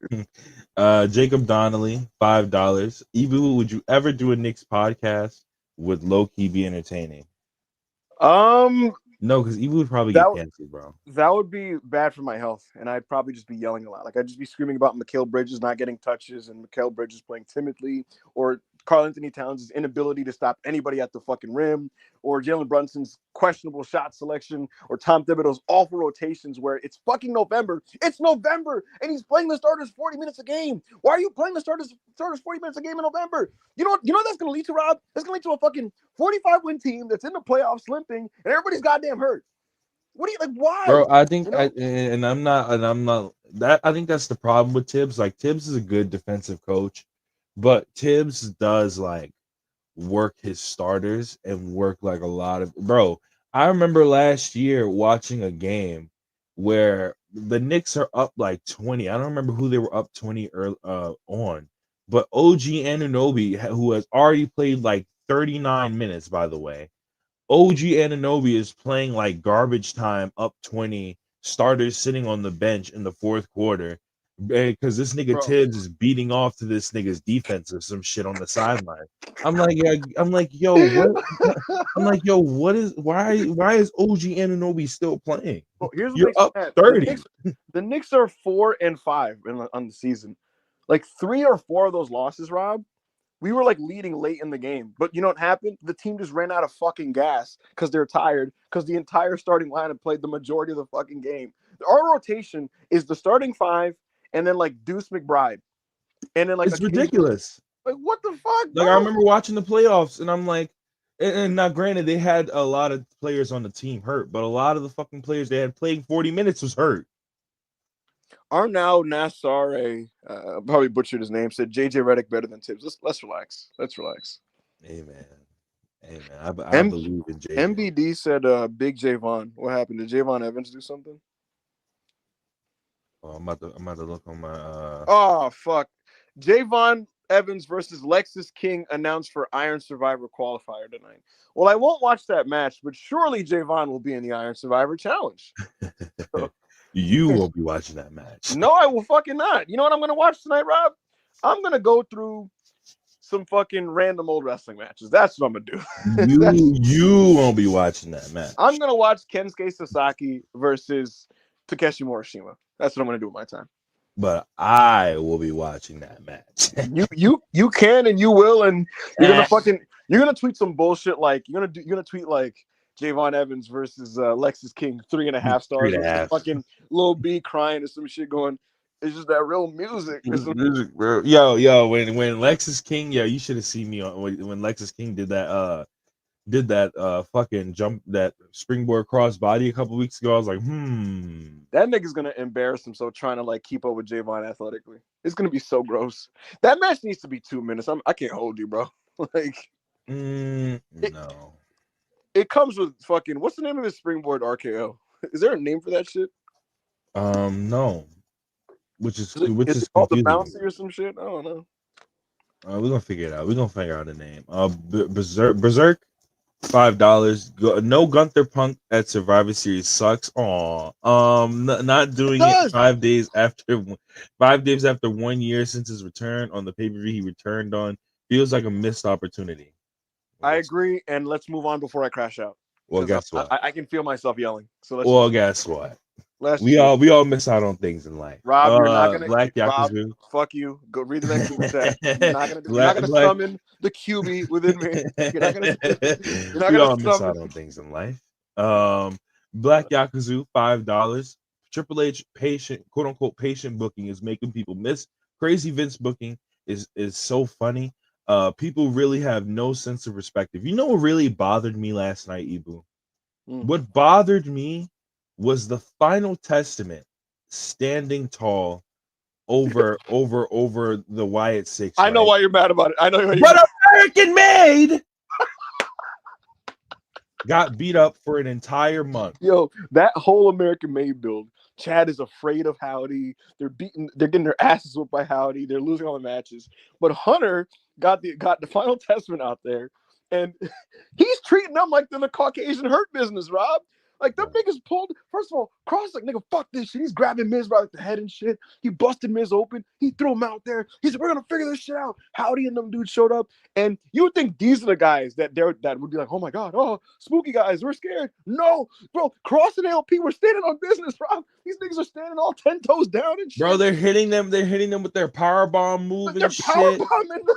Jacob Donnelly, $5. Ebu, would you ever do a Knicks podcast? Would low key be entertaining? No, because Ebu would probably get canceled, bro. That would be bad for my health, and I'd probably just be yelling a lot. Like I'd just be screaming about Mikal Bridges not getting touches and Mikal Bridges playing timidly, or Karl Anthony Towns' inability to stop anybody at the fucking rim, or Jalen Brunson's questionable shot selection, or Tom Thibodeau's awful rotations where it's fucking November. It's November, and he's playing the starters 40 minutes a game. Why are you playing the starters 40 minutes a game in November? You know what that's going to lead to, Rob? That's going to lead to a fucking 45-win team that's in the playoffs limping, and everybody's goddamn hurt. What do you like? Why, bro? I think, you know? I'm not that. I think that's the problem with Tibbs. Like Tibbs is a good defensive coach, but Tibbs does like work his starters and work like a lot of bro. I remember last year watching a game where the Knicks are up like 20. I don't remember who they were up 20 on, but OG Anunoby, who has already played like 39 minutes, by the way. OG Anunoby is playing like garbage time, up 20, starters sitting on the bench in the fourth quarter because this nigga Tibbs is beating off to this nigga's defense or some shit on the sideline. I'm like, yo, what? I'm like, yo, what is why is OG Anunoby still playing? Well, here's what You're up 30. The Knicks are 4-5 on the season. Like 3 or 4 of those losses, Rob, we were like leading late in the game. But you know what happened? The team just ran out of fucking gas because they're tired because the entire starting lineup played the majority of the fucking game. Our rotation is the starting 5 and then like Deuce McBride. And then like it's ridiculous. Like what the fuck? Like bro? I remember watching the playoffs and I'm like, And now, granted, they had a lot of players on the team hurt, but a lot of the fucking players they had playing 40 minutes was hurt. Arnau Nassar, probably butchered his name, said JJ Redick better than Tibbs. Let's relax. Let's relax. Hey man, I believe in JJ. MBD said Big Javon. What happened? Did Javon Evans do something? Oh, I'm about to look on my Oh fuck. Javon Evans versus Lexus King announced for Iron Survivor qualifier tonight. Well, I won't watch that match, but surely Javon will be in the Iron Survivor challenge. You won't be watching that match. No, I will fucking not. You know what I'm gonna watch tonight, Rob? I'm gonna go through some fucking random old wrestling matches. That's what I'm gonna do. You won't be watching that match. I'm gonna watch Kensuke Sasaki versus Takeshi Morishima. That's what I'm gonna do with my time. But I will be watching that match. you can and you will, and you're gonna tweet some bullshit like you're gonna tweet like Javon Evans versus Lexus King 3.5 stars. With some fucking Lil B crying or some shit going. It's just that real music. Music, bro. Yo, when Lexus King, you should have seen me on when Lexus King did that fucking jump, that springboard cross body a couple weeks ago. I was like, that nigga's gonna embarrass himself trying to like keep up with Javon athletically. It's gonna be so gross. That match needs to be 2 minutes. I can't hold you, bro. Like, no. It comes with fucking, what's the name of his springboard RKO? Is there a name for that shit? No. Which is called the bouncy or some shit? I don't know. We're gonna figure it out. We're gonna figure out a name. Berserk, $5. No Gunther Punk at Survivor Series sucks. Not doing it 5 days after 1 year since his return on the pay-per-view he returned on feels like a missed opportunity. I agree, and let's move on before I crash out. Well, guess what? I can feel myself yelling. So guess what? We all miss out on things in life. Rob, you're not gonna Black Yakuza. Rob, fuck you. Go read the next one. You're not gonna summon the QB within me. You're not gonna we all miss out on things in life. Black Yakuza, $5. Triple H quote unquote patient booking is making people miss. Crazy Vince booking is so funny. People really have no sense of perspective. You know what really bothered me last night, Ibu? What bothered me was the Final Testament standing tall over the Wyatt Six. I know why you're mad about it. I know. But American Made got beat up for an entire month. Yo, that whole American Made build. Chad is afraid of Howdy. They're getting their asses whooped by Howdy. They're losing all the matches. But Hunter got the Final Testament out there, and he's treating them like they're the Caucasian Hurt Business, Rob. Like, them niggas pulled. First of all, Cross like, nigga, fuck this shit. He's grabbing Miz by like the head and shit. He busted Miz open. He threw him out there. He said, we're gonna figure this shit out. Howdy and them dudes showed up, and you would think these are the guys that would be like, oh my god, oh, spooky guys, we're scared. No, bro, Cross and ALP were standing on business, bro. These niggas are standing all 10 toes down and shit. Bro, they're hitting them with their power bomb move and shit.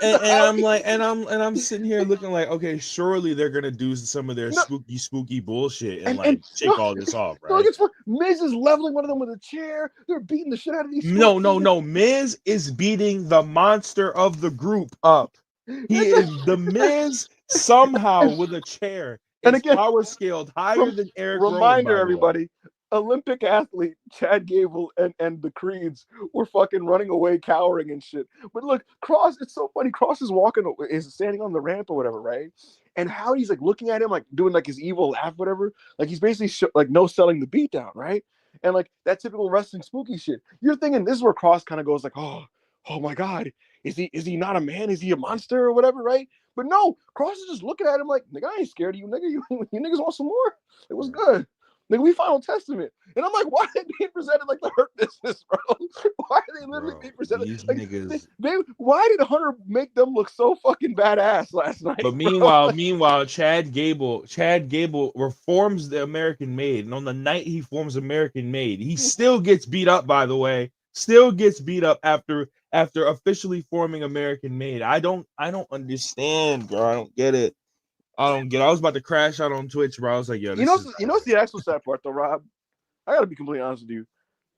And I'm sitting here looking like, okay, surely they're gonna do some of their spooky bullshit and shake all this off, right? Miz is leveling one of them with a chair. They're beating the shit out of these. No. Miz is beating the monster of the group up. He is the Miz somehow with a chair. And again, power scaled higher than Eric. Reminder, everybody. Olympic athlete Chad Gable and the Creeds were fucking running away, cowering and shit. But look, Cross, it's so funny. Cross is standing on the ramp or whatever, right? And how he's like looking at him, like doing like his evil laugh, whatever. Like he's basically like no selling the beatdown, right? And like that typical wrestling spooky shit. You're thinking this is where Cross kind of goes like, oh my god, is he not a man? Is he a monster or whatever, right? But no, Cross is just looking at him like, nigga, I ain't scared of you, nigga. You niggas want some more? It was good. Like, we Final Testament. And I'm like, why are they being presented like the Hurt Business, bro? Why are they literally being presented? Like, why did Hunter make them look so fucking badass last night? But meanwhile, Chad Gable reforms the American Made. And on the night he forms American Made, he still gets beat up, by the way. Still gets beat up after officially forming American Made. I don't understand, bro. I don't get it. I was about to crash out on Twitch, bro. I was like, yo, you know what's the actual sad part though, Rob? I gotta be completely honest with you.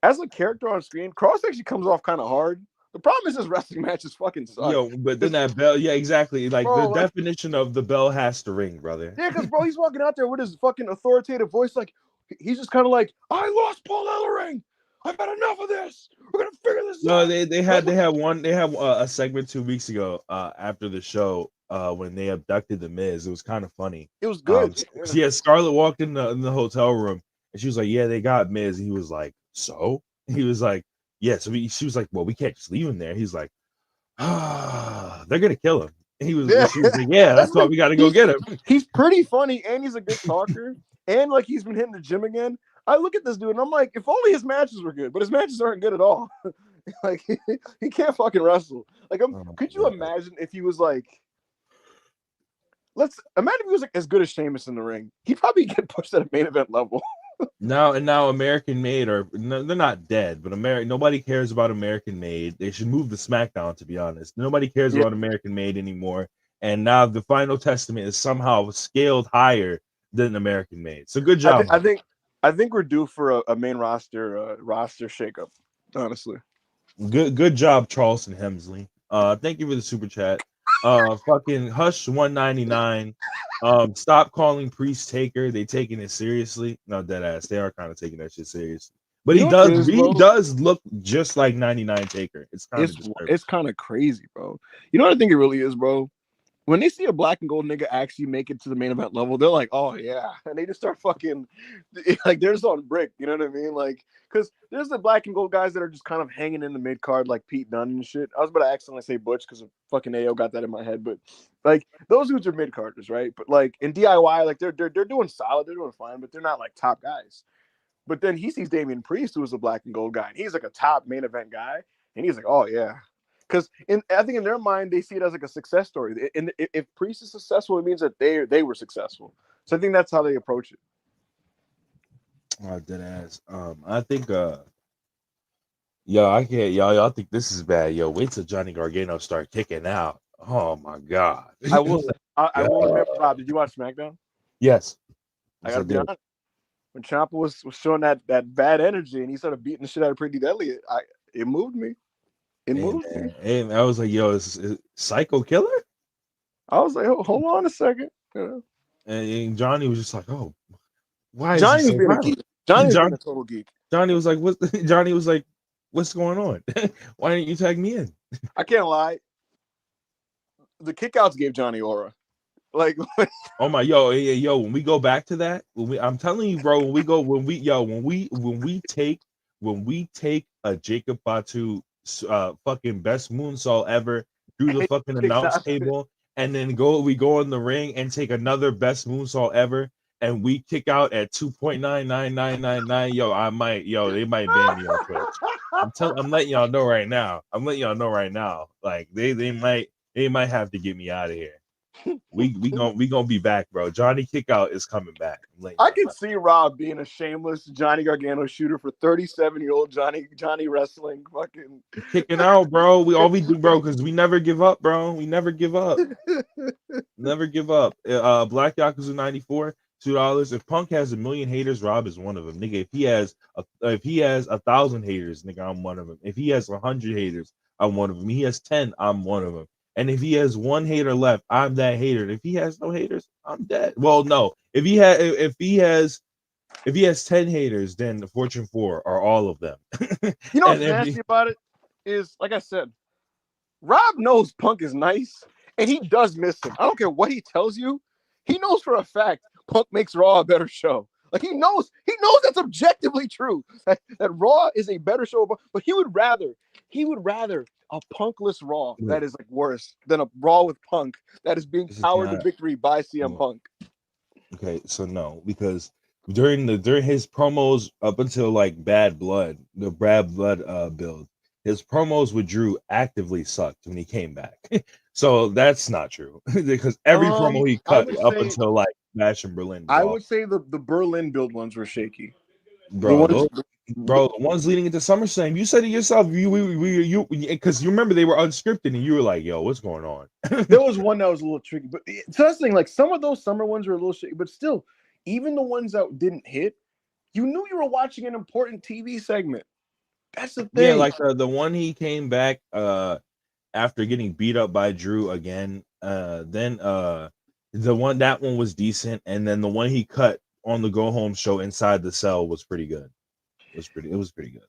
As a character on screen, Cross actually comes off kind of hard. The problem is his wrestling matches fucking suck. Yo, but then that bell, yeah, exactly. Like Bro, the like- definition of the bell has to ring, brother. Yeah, because bro, he's walking out there with his fucking authoritative voice, like he's just kind of like, I lost Paul Ellering. I've had enough of this. We're gonna figure this No, out. they had a segment 2 weeks ago after the show when they abducted the Miz. It was kind of funny. It was good. Yeah, Scarlett walked in the hotel room and she was like, "Yeah, they got Miz." And he was like, "So?" He was like, "Yeah." So she was like, "Well, we can't just leave him there." He's like, "Ah, they're gonna kill him." And she was like, "Yeah, that's why we got to go get him." He's pretty funny and he's a good talker and like he's been hitting the gym again. I look at this dude and I'm like, if only his matches were good, but his matches aren't good at all. Like he can't fucking wrestle. Like, could you imagine if he was like, imagine if he was like as good as Sheamus in the ring? He'd probably get pushed at a main event level. Now American Made they're not dead, but nobody cares about American Made. They should move the SmackDown, to be honest. Nobody cares about American Made anymore. And now the Final Testament is somehow scaled higher than American Made. So good job. I think we're due for a main roster shakeup. Honestly, good job, Charleston Hemsley. Thank you for the super chat. Fucking Hush 199. Stop calling Priest Taker. They taking it seriously. No, dead ass. They are kind of taking that shit seriously. But he does look just like 99 Taker. It's kind of crazy, bro. You know what I think it really is, bro? When they see a black and gold nigga actually make it to the main event level, they're like, oh yeah. And they just start fucking like they're just on brick, you know what I mean? Like, because there's the black and gold guys that are just kind of hanging in the mid card, like Pete Dunne and shit. I was about to accidentally say Butch because of fucking AO got that in my head, but like those dudes are mid carders, right? But like in DIY, like they're doing solid, they're doing fine, but they're not like top guys. But then he sees Damian Priest, who is a black and gold guy, and he's like a top main event guy, and he's like, oh yeah. Because I think in their mind they see it as like a success story. And if Priest is successful, it means that they were successful. So I think that's how they approach it. Oh, dead ass. I think I can't y'all think this is bad. Yo, wait till Johnny Gargano start kicking out. Oh my god. I will remember, Rob, did you watch SmackDown? Yes. I gotta be honest. When Ciampa was showing that bad energy and he started beating the shit out of Pretty Deadly, it moved me. It moved me. And I was like, yo, is Psycho Killer? I was like, hold on a second. Yeah. And Johnny was just like, oh, why Johnny is was being a geek. Johnny was being a total geek. Johnny was like, what's going on? Why didn't you tag me in? I can't lie. The kickouts gave Johnny aura. Like, oh my, yo, when we go back to that, I'm telling you, bro, when we take a Jacob Fatu fucking best moonsault ever through the fucking announce table, and then we go in the ring and take another best moonsault ever, and we kick out at 2.99999. They might ban me on Twitch. I'm letting y'all know right now. Like they might have to get me out of here. We gonna be back, bro. Johnny Kickout is coming back. I can see Rob being a shameless Johnny Gargano shooter for 37-year-old Johnny wrestling, fucking kicking out, bro. We do, bro, because we never give up, bro. We never give up. Never give up. Black Yakuza 94, $2. If Punk has 1 million haters, Rob is one of them, nigga. If he has 1,000 haters, nigga, I'm one of them. If he has 100 haters, I'm one of them. He has 10, I'm one of them. And if he has one hater left, I'm that hater. And if he has no haters, I'm dead. Well, no. If he has 10 haters, then the Fortune 4 are all of them. You know what's nasty about it is, like I said, Rob knows Punk is nice, and he does miss him. I don't care what he tells you. He knows for a fact Punk makes Raw a better show. Like he knows that's objectively true. That Raw is a better show, but he would rather a Punkless Raw that is like worse than a Raw with Punk that is being powered to victory by CM Punk. Okay, so no, because during his promos up until like Bad Blood, the Bad Blood build, his promos with Drew actively sucked when he came back. So that's not true because every promo he cut up until like Bash in Berlin. I would say the Berlin build ones were shaky. Bro, the ones leading into SummerSlam, you said it yourself. You because you remember they were unscripted, and you were like, "Yo, what's going on?" There was one that was a little tricky, but so that's the thing. Like some of those summer ones were a little shaky, but still, even the ones that didn't hit, you knew you were watching an important TV segment. That's the thing. Yeah, like the one he came back after getting beat up by Drew again. Then that one was decent, and then the one he cut on the go home show inside the cell was pretty good. It was pretty good.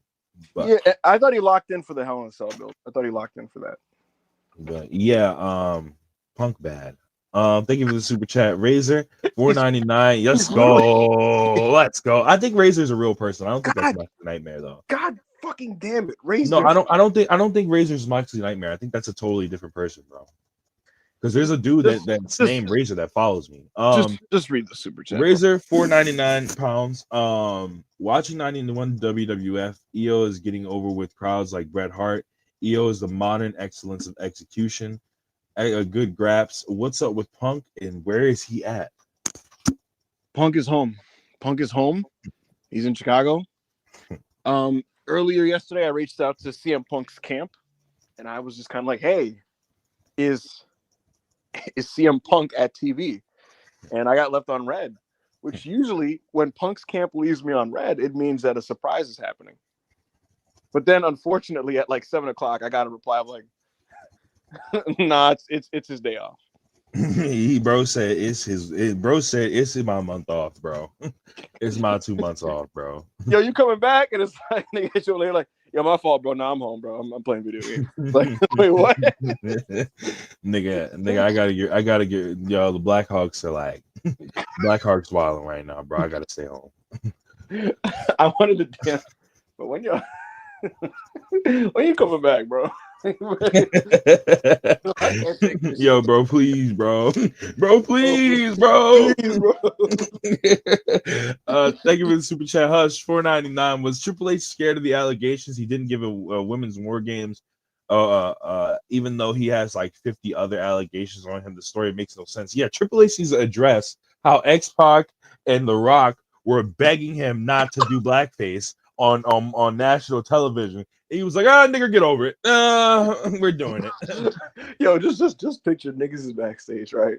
But, yeah, I thought he locked in for the Hell in a Cell build. I thought he locked in for that. But yeah, Punk bad. Thank you for the super chat, Razor $4.99. Let's go, let's go. I think Razor's a real person. I don't think that's Moxley Nightmare though. God fucking damn it, Razor. No, I don't think Razor's Moxley Nightmare. I think that's a totally different person, bro. Because there's a dude that's named Razor that follows me. Just read the super chat. Razor £4.99. Watching 91 WWF, EO is getting over with crowds like Bret Hart. EO is the modern excellence of execution. A good graps. What's up with Punk and where is he at? Punk is home. He's in Chicago. Earlier yesterday, I reached out to CM Punk's camp, and I was just kind of like, "Hey, is CM Punk at TV?" And I got left on red, which usually when Punk's camp leaves me on red, it means that a surprise is happening. But then, unfortunately, at like 7 o'clock, I got a reply of like, "Nah, it's his day off." Bro said it's my month off, bro. It's my 2 months off, bro. Yo, you coming back? And it's like, nigga, you're like, yo, my fault, bro. Nah, I'm home, bro. I'm playing video games. Like, wait, what? nigga, I gotta get yo. The Blackhawks are like Blackhawks wilding right now, bro. I gotta stay home. I wanted to dance, but when you coming back, bro? Yo, bro, please, bro, please, bro. Please, bro. Thank you for the super chat. Hush $4.99. Was Triple H scared of the allegations he didn't give a women's WarGames? Even though he has like 50 other allegations on him, the story makes no sense. Yeah, Triple H needs to address how X-Pac and The Rock were begging him not to do blackface on national television. He was like, nigga, get over it. We're doing it. Yo, just picture niggas is backstage, right?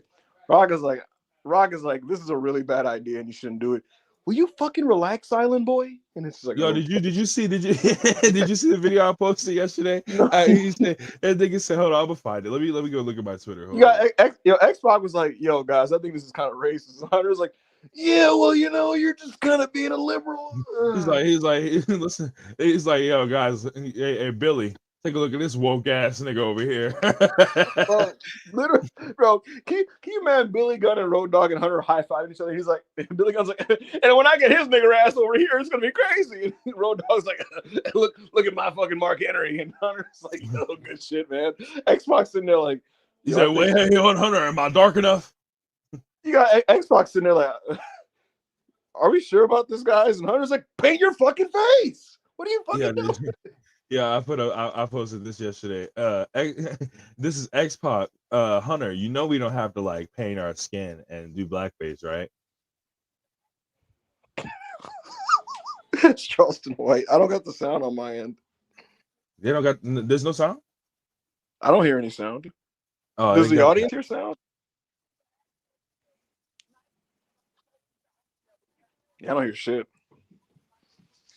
Rock is like, this is a really bad idea and you shouldn't do it. Will you fucking relax, Island Boy? And it's like, yo, did you see did you see the video I posted yesterday? He said, that nigga said, hold on, I'm gonna find it. Let me go look at my Twitter. X-Pac was like, yo, guys, I think this is kind of racist. Hunter's like, yeah, well, you're just kind of being a liberal. He's like, listen, he's like, yo, guys, hey, Billy, take a look at this woke ass nigga over here. Bro, literally, bro, can you imagine Billy Gunn and Road Dogg and Hunter high-fiving each other? He's like, Billy Gunn's like, and when I get his nigger ass over here, it's gonna be crazy. And Road Dogg's like, look at my fucking Mark Henry, and Hunter's like, yo, good shit, man. X-Pac sitting there like, he's like, wait, hey, Hunter, am I dark enough? You got X-Pac sitting there like, are we sure about this, guys? And Hunter's like, paint your fucking face. What are you fucking doing? Yeah, I posted this yesterday. This is X-Pac. Hunter, you know we don't have to like paint our skin and do blackface, right? It's Charleston White. I don't got the sound on my end. There's no sound? I don't hear any sound. Does the audience hear sound? Yeah, I don't hear shit.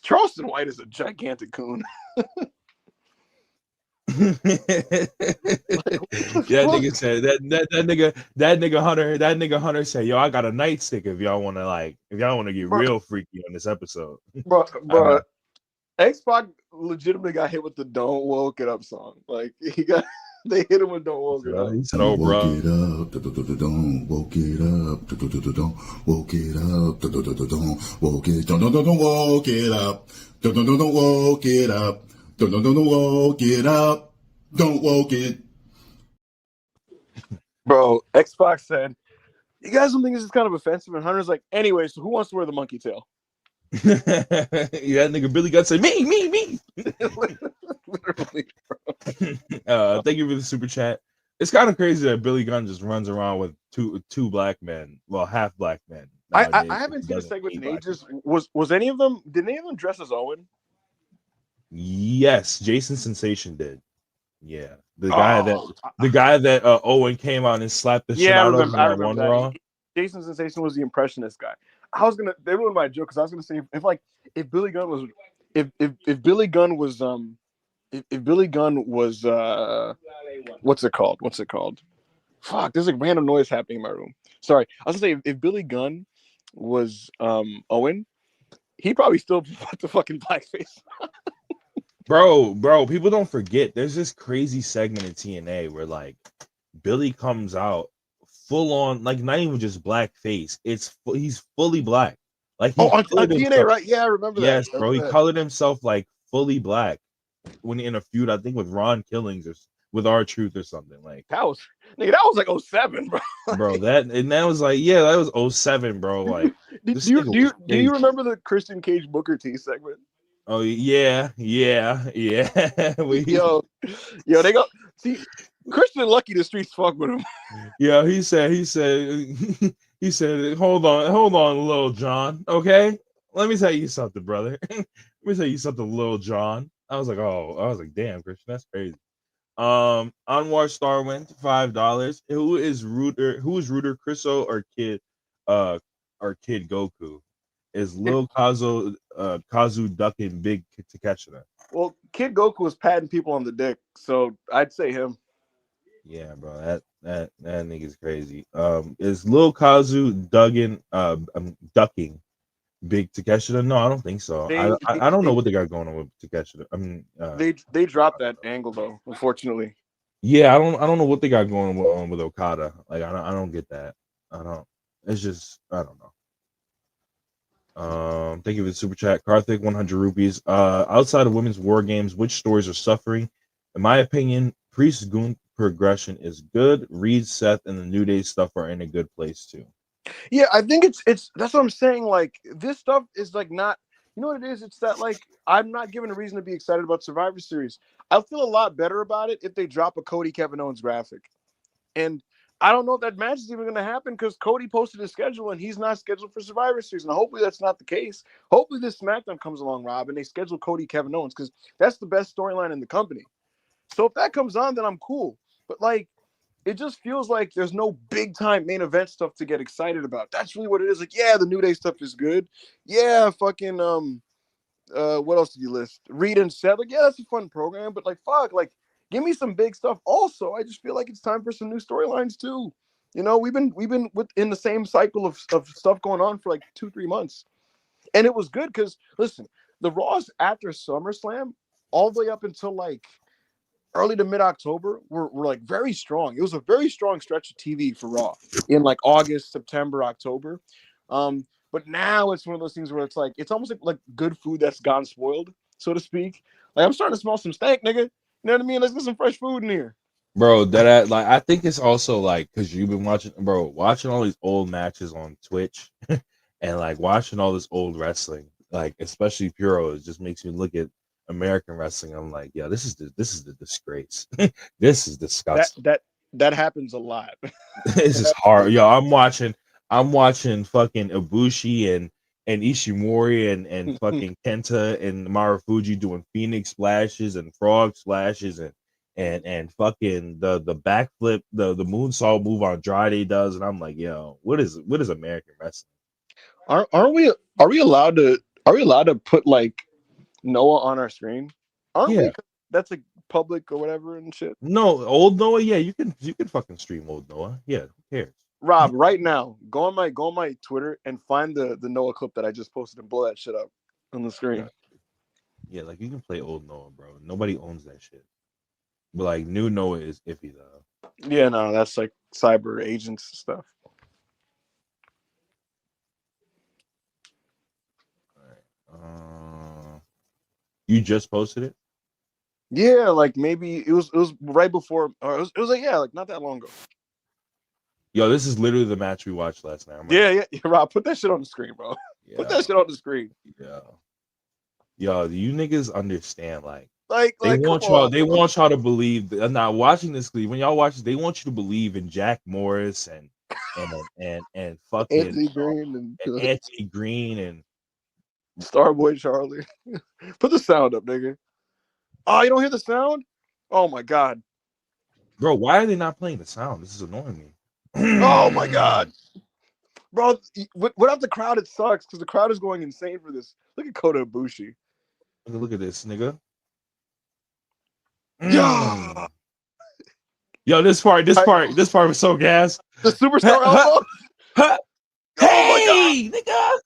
Charleston White is a gigantic coon. Yeah, nigga said that nigga Hunter said, yo, I got a nightstick if y'all want to get real freaky on this episode. Bro, X-Pac legitimately got hit with the "Don't Woke It Up" song. Like they hit him with "Don't Woke It Up." He said, "Oh, bro, woke it up, don't woke it up, don't woke it up, don't woke it, don't woke it up, don't woke it up, don't woke it up, don't woke it." Bro, X-Pac said, "You guys don't think this is kind of offensive?" And Hunter's like, "Anyway, so who wants to wear the monkey tail?" Yeah, nigga Billy Gunn said, me. Literally, bro. Thank you for the super chat. It's kind of crazy that Billy Gunn just runs around with two black men, well, half black men. I haven't seen a segment in ages. Was any of them? Did any of them dress as Owen? Yes, Jason Sensation did. Yeah, the guy that Owen came out and slapped the shit out of him. I remember that. Jason Sensation was the impressionist guy. They ruined my joke because I was gonna say if Billy Gunn was if Billy Gunn was if Billy Gunn was what's it called? What's it called? Fuck, there's like random noise happening in my room. Sorry. I was gonna say if Billy Gunn was Owen, he probably still put the fucking blackface. Bro, people don't forget there's this crazy segment in TNA where like Billy comes out full on, like not even just black face. He's fully black. Like Oh, he on colored TNA, himself. right? Yeah, I remember that. Yes, bro. He Remember that. colored himself like fully black when in a feud, I think with Ron Killings or with R-Truth or something. Like, That was nigga, that was like 07, bro. bro, that was like, yeah, that was 07, bro. Like do, this do you nigga do was you do crazy. you remember the Christian Cage Booker T segment? Oh yeah. Yo, they go see Christian lucky the streets fuck with him. Yeah, he said, he said, hold on, little John. Okay, let me tell you something, brother. Let me tell you something, little John. I was like, damn, Christian, that's crazy. Anwar Starwind, $5. Who is Rooter, Chriso or Kid, or Kid Goku? Is Lil Kazu ducking Big Takeshita? Well, Kid Goku was patting people on the dick, so I'd say him. Yeah, bro, that nigga's crazy. Is Lil Kazu ducking Big Takeshita? No, I don't think so. They I don't know what they got going on with Takeshita. I mean, they dropped that angle though, unfortunately. yeah, I don't know what they got going on with Okada. Like, I don't get that. I don't. It's just I don't know. Thank you for the super chat, Karthik. 100 rupees. Outside of women's war games, which stories are suffering? In my opinion, Priest Goon progression is good. Reed, Seth, and the New Day stuff are in a good place too. Yeah, I think it's that's what I'm saying. Like this stuff is like not, you know what it is? It's that like I'm not given a reason to be excited about Survivor Series. I'll feel a lot better about it if they drop a Cody Kevin Owens graphic. And I don't know if that match is even going to happen because Cody posted his schedule and he's not scheduled for Survivor Series. And hopefully that's not the case. Hopefully this SmackDown comes along, Rob, and they schedule Cody Kevin Owens because that's the best storyline in the company. So if that comes on, then I'm cool. But like, it just feels like there's no big time main event stuff to get excited about. That's really what it is. Like, yeah, the New Day stuff is good. Yeah, fucking what else did you list? Reed and Seth. Like, yeah, that's a fun program, but like, fuck, like, give me some big stuff. Also, I just feel like it's time for some new storylines too. You know, we've been in the same cycle of stuff going on for like 2-3 months, and it was good because listen, the Raws after SummerSlam, all the way up until like early to mid October, were like very strong. It was a very strong stretch of TV for Raw in like August, September, October. But now it's one of those things where it's like it's almost like good food that's gone spoiled, so to speak. Like I'm starting to smell some stank, nigga. You know what I mean? Let's get some fresh food in here. Bro, like I think it's also like because you've been watching all these old matches on Twitch and like watching all this old wrestling, like especially Puro, it just makes me look at American wrestling. I'm like, yeah, this is the disgrace. This is disgusting. That happens a lot. This is hard. Yo, I'm watching fucking Ibushi and Ishimori and fucking Kenta and Marufuji doing Phoenix splashes and frog splashes and fucking the backflip, the moonsault move Andrade does, and I'm like, yo, what is American wrestling? Are we allowed to put like Noah on our screen? Aren't Yeah. we? That's like public or whatever and shit. No, old Noah, yeah, you can fucking stream old Noah. Yeah, who cares? Rob, right now, go on my Twitter and find the Noah clip that I just posted and blow that shit up on the screen. Yeah, like you can play old Noah, bro. Nobody owns that shit. But like new Noah is iffy though. Yeah, no, that's like cyber agents stuff. All right. You just posted it? Yeah, like maybe it was right before, or it was like, yeah, like not that long ago. Yo, this is literally the match we watched last night. Yeah, Rob, put that shit on the screen, bro. Yeah. Put that shit on the screen. Yeah. Yo, do you niggas understand? Like they want y'all to believe. Now watching this, when y'all watch this, they want you to believe in Jack Morris and fucking Anthony Green and Anthony Green and Starboy Charlie. Put the sound up, nigga. Oh, you don't hear the sound? Oh my god. Bro, why are they not playing the sound? This is annoying me. Oh my god. Bro, without the crowd, it sucks because the crowd is going insane for this. Look at Kota Ibushi. Look at this, nigga. Yeah. Yo, this part was so gas. The superstar elbow. Hey, nigga.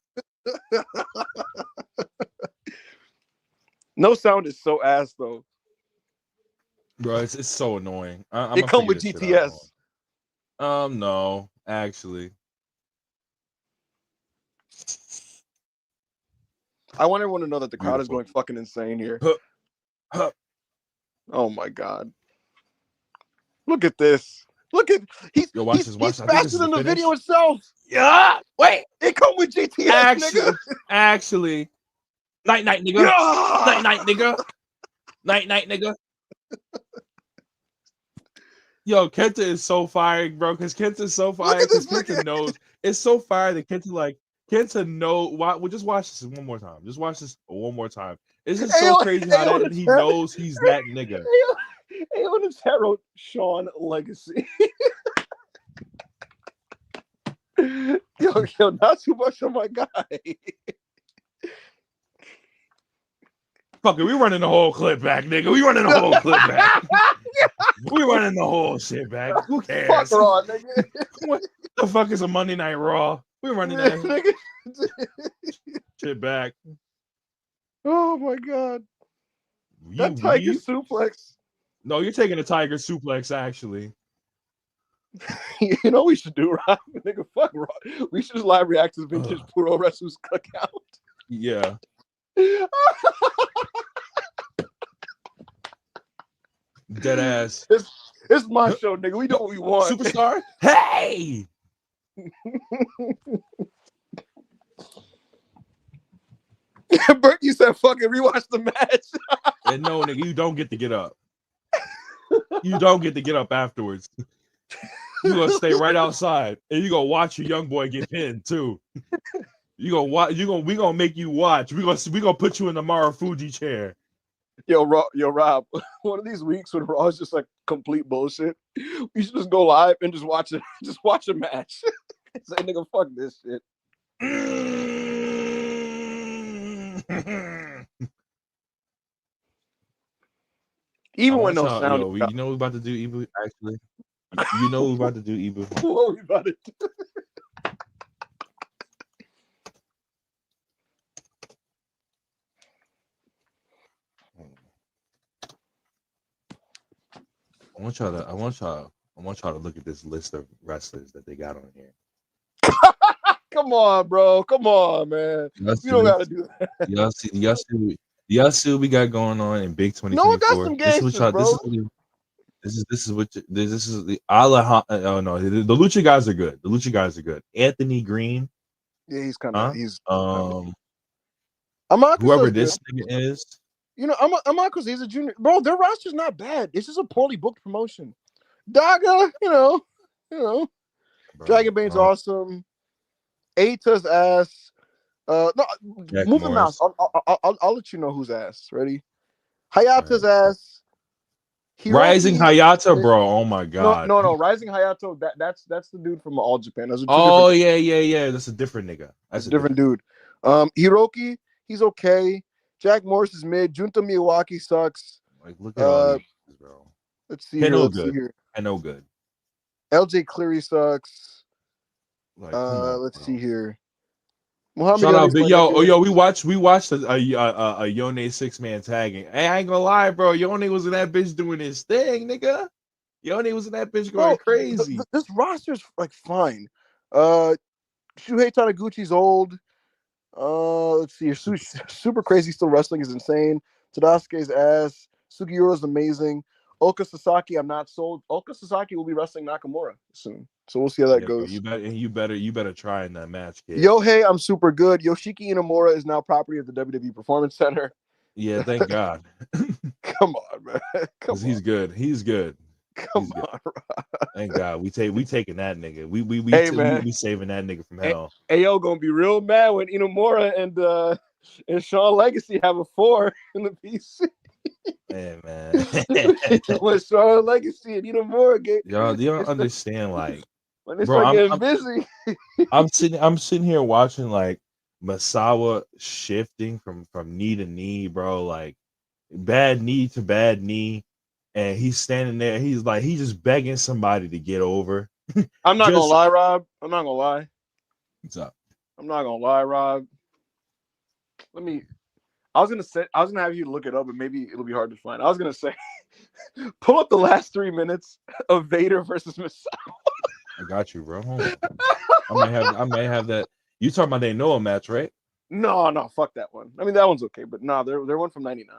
No sound is so ass though. Bro, it's so annoying. I'm It come with GTS. No, actually. I want everyone to know that the crowd is Beautiful. going fucking insane here. Oh my god. Look at this. Look at he's faster than the video itself. Yeah. Wait. It come with GTS, nigga. Actually. Night, nigga. Yeah! Night, nigga. Night, nigga. Yo, Kenta is so fired, bro. Because Kenta's so fired. Because Kenta knows it's so fired that Kenta know. Well, just watch this one more time. Just watch this one more time. It's just so crazy how that he knows he's that nigga. Hey, on his head wrote Sean Legacy. yo, not too much on my guy. Fuck it, we running the whole clip back, nigga. We running the whole clip back. We running the whole shit back. Who cares? Fuck Raw, nigga. What the fuck is a Monday Night Raw? We running that shit back. Oh my god. That Tiger suplex. No, you're taking a Tiger suplex, actually. You know what we should do, Rob? Nigga, fuck Raw. We should just live react to Vintage Puro Wrestlers Cookout. Yeah. Dead ass. It's my show, nigga. We do what we want. Superstar? Hey! Berkey said, fucking rewatch the match. And no, nigga, you don't get to get up. You don't get to get up afterwards. You gonna stay right outside, and you gonna watch your young boy get pinned too. You gonna watch. We gonna make you watch. We gonna put you in the Marufuji chair. Yo, Rob. One of these weeks when Raw is just like complete bullshit, we should just go live and just watch it. Just watch a match. Say, nigga, fuck this shit. Even when no sound. Yo, you know what we're about to do, Ibu? Actually, you know what we're about to do, Ibu. What are we about to do? I want y'all to look at this list of wrestlers that they got on here. Come on, bro. Come on, man. You don't gotta do that. Y'all see what we got going on in Big 2024. No one got some gangsters, bro. This is the the Lucha guys are good. The Lucha guys are good. Anthony Green. Yeah, he's kind of whoever this nigga is. You know, I'm not because he's a junior. Bro, their roster's not bad. It's just a poorly booked promotion. Daga, you know. Bro, Dragon Bane's awesome. Aita's ass. No, Jack move the mouse. I'll let you know who's ass. Ready? Hayata's ass. Rising Hayata, bro. Oh my god. No. Rising Hayato. That's the dude from All Japan. Yeah. That's a different nigga. That's a different dude. Hiroki, he's okay. Jack Morris is mid. Junta Miyawaki sucks. Like, look at all these, bro. Let's see here. I know good. LJ Cleary sucks. Like, let's see here. Shout out, yo, we watched a Yone 6-man tagging. Hey, I ain't gonna lie, bro. Yone was in that bitch doing his thing, nigga. Yone was in that bitch going crazy. This roster's like fine. Shuhei Taniguchi's old. Let's see here. Super Crazy still wrestling is insane. Tadasuke's ass. Sugiura's amazing. Oka Sasaki, I'm not sold. Oka Sasaki will be wrestling Nakamura soon, so we'll see how that goes. You better try in that match, kid. Hey, I'm super good. Yoshiki Inamura is now property of the WWE Performance Center. Yeah, thank God. Come on, man. He's good. He's good. Come on, Rob. Thank God. We taking that nigga. We saving that nigga from hell. Ayo gonna be real mad when Inamura and Shawn Legacy have a 4 in the PC. Hey, man. When Shawn Legacy and Inamura get you don't understand, like, when they start getting busy. I'm sitting here watching, like, Masawa shifting from knee to knee, bro, like bad knee to bad knee, and he's standing there. He's just begging somebody to get over. I'm not gonna Just lie, Rob. I'm not gonna lie. what's up? I'm not gonna lie, Rob. I was gonna have you look it up, but maybe it'll be hard to find. I was gonna say, pull up the last 3 minutes of Vader versus Masawa. I got you, bro. Hold on. I may have that. You talking about they Noah match, right? No, fuck that one. I mean, that one's okay, but no, they're one from '99.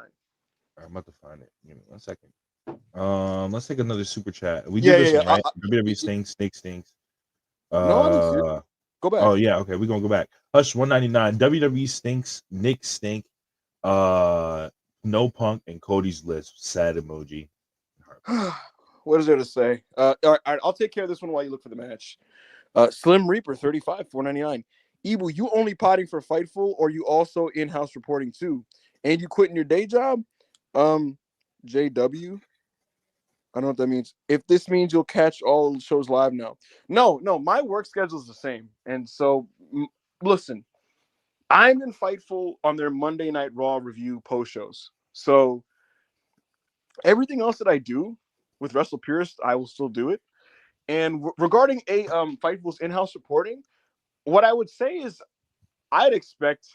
I'm about to find it. Give me 1 second. Let's take another super chat. We Yeah, do this yeah, one, yeah. right? WWE stinks, snake stinks. No, I mean, go back. Oh yeah, okay, we're gonna go back. Hush 199. WWE stinks, Nick stink, no Punk and Cody's list. Sad emoji. What is there to say? All right, I'll take care of this one while you look for the match. Slim Reaper 35 499. Ebu, you only potting for Fightful, or you also in-house reporting too? And you quitting your day job? JW. I don't know what that means. If this means you'll catch all shows live now. No, my work schedule is the same. And so, listen, I'm in Fightful on their Monday Night Raw review post shows. So everything else that I do with Wrestle Purist, I will still do it. And regarding Fightful's in-house reporting, what I would say is I would expect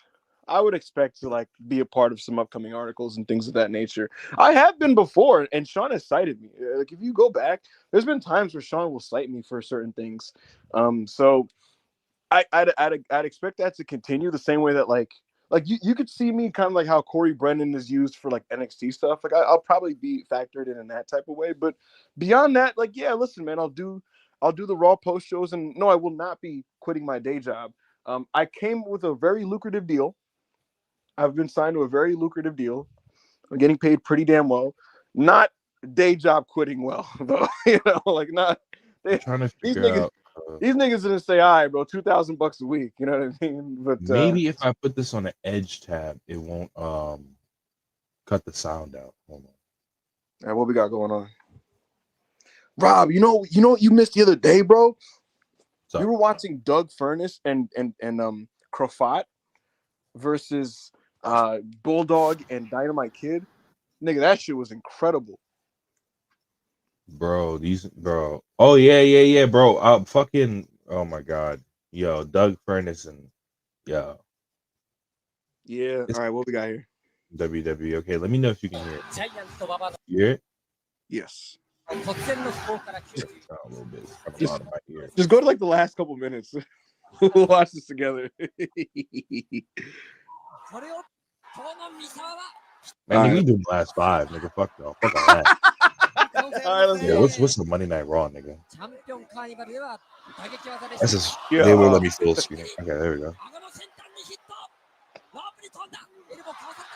to like be a part of some upcoming articles and things of that nature. I have been before, and Sean has cited me. Like if you go back, there's been times where Sean will cite me for certain things. So I'd expect that to continue the same way that like you could see me kind of like how Corey Brennan is used for like NXT stuff. Like I'll probably be factored in that type of way. But beyond that, like yeah, listen, man, I'll do the Raw post shows, and no, I will not be quitting my day job. I came with a very lucrative deal. I've been signed to a very lucrative deal. I'm getting paid pretty damn well. Not day job quitting well, though. Like not. I'm trying to These figure niggas, out. these niggas didn't say, "All right, bro, $2,000 a week." You know what I mean? But Maybe if I put this on the Edge tab, it won't cut the sound out. Hold on. All right, what we got going on? Rob, you know what you missed the other day, bro? We were watching Doug Furnace and Crawford versus Bulldog and Dynamite Kid. Nigga, that shit was incredible. Bro, oh yeah, bro. Fucking, oh my god. Yo, Doug Furnace and yeah. All right, what we got here? WWE. Okay, let me know if you can hear it. You hear it? Yes. A little bit. Just go to like the last couple minutes. We'll watch this together. Man, we do the last 5, nigga. Fuck no. Fuck all that. All right, let's go. What's the Monday Night Raw, nigga? This is Yeah. They will let me full screen. Okay, there we go.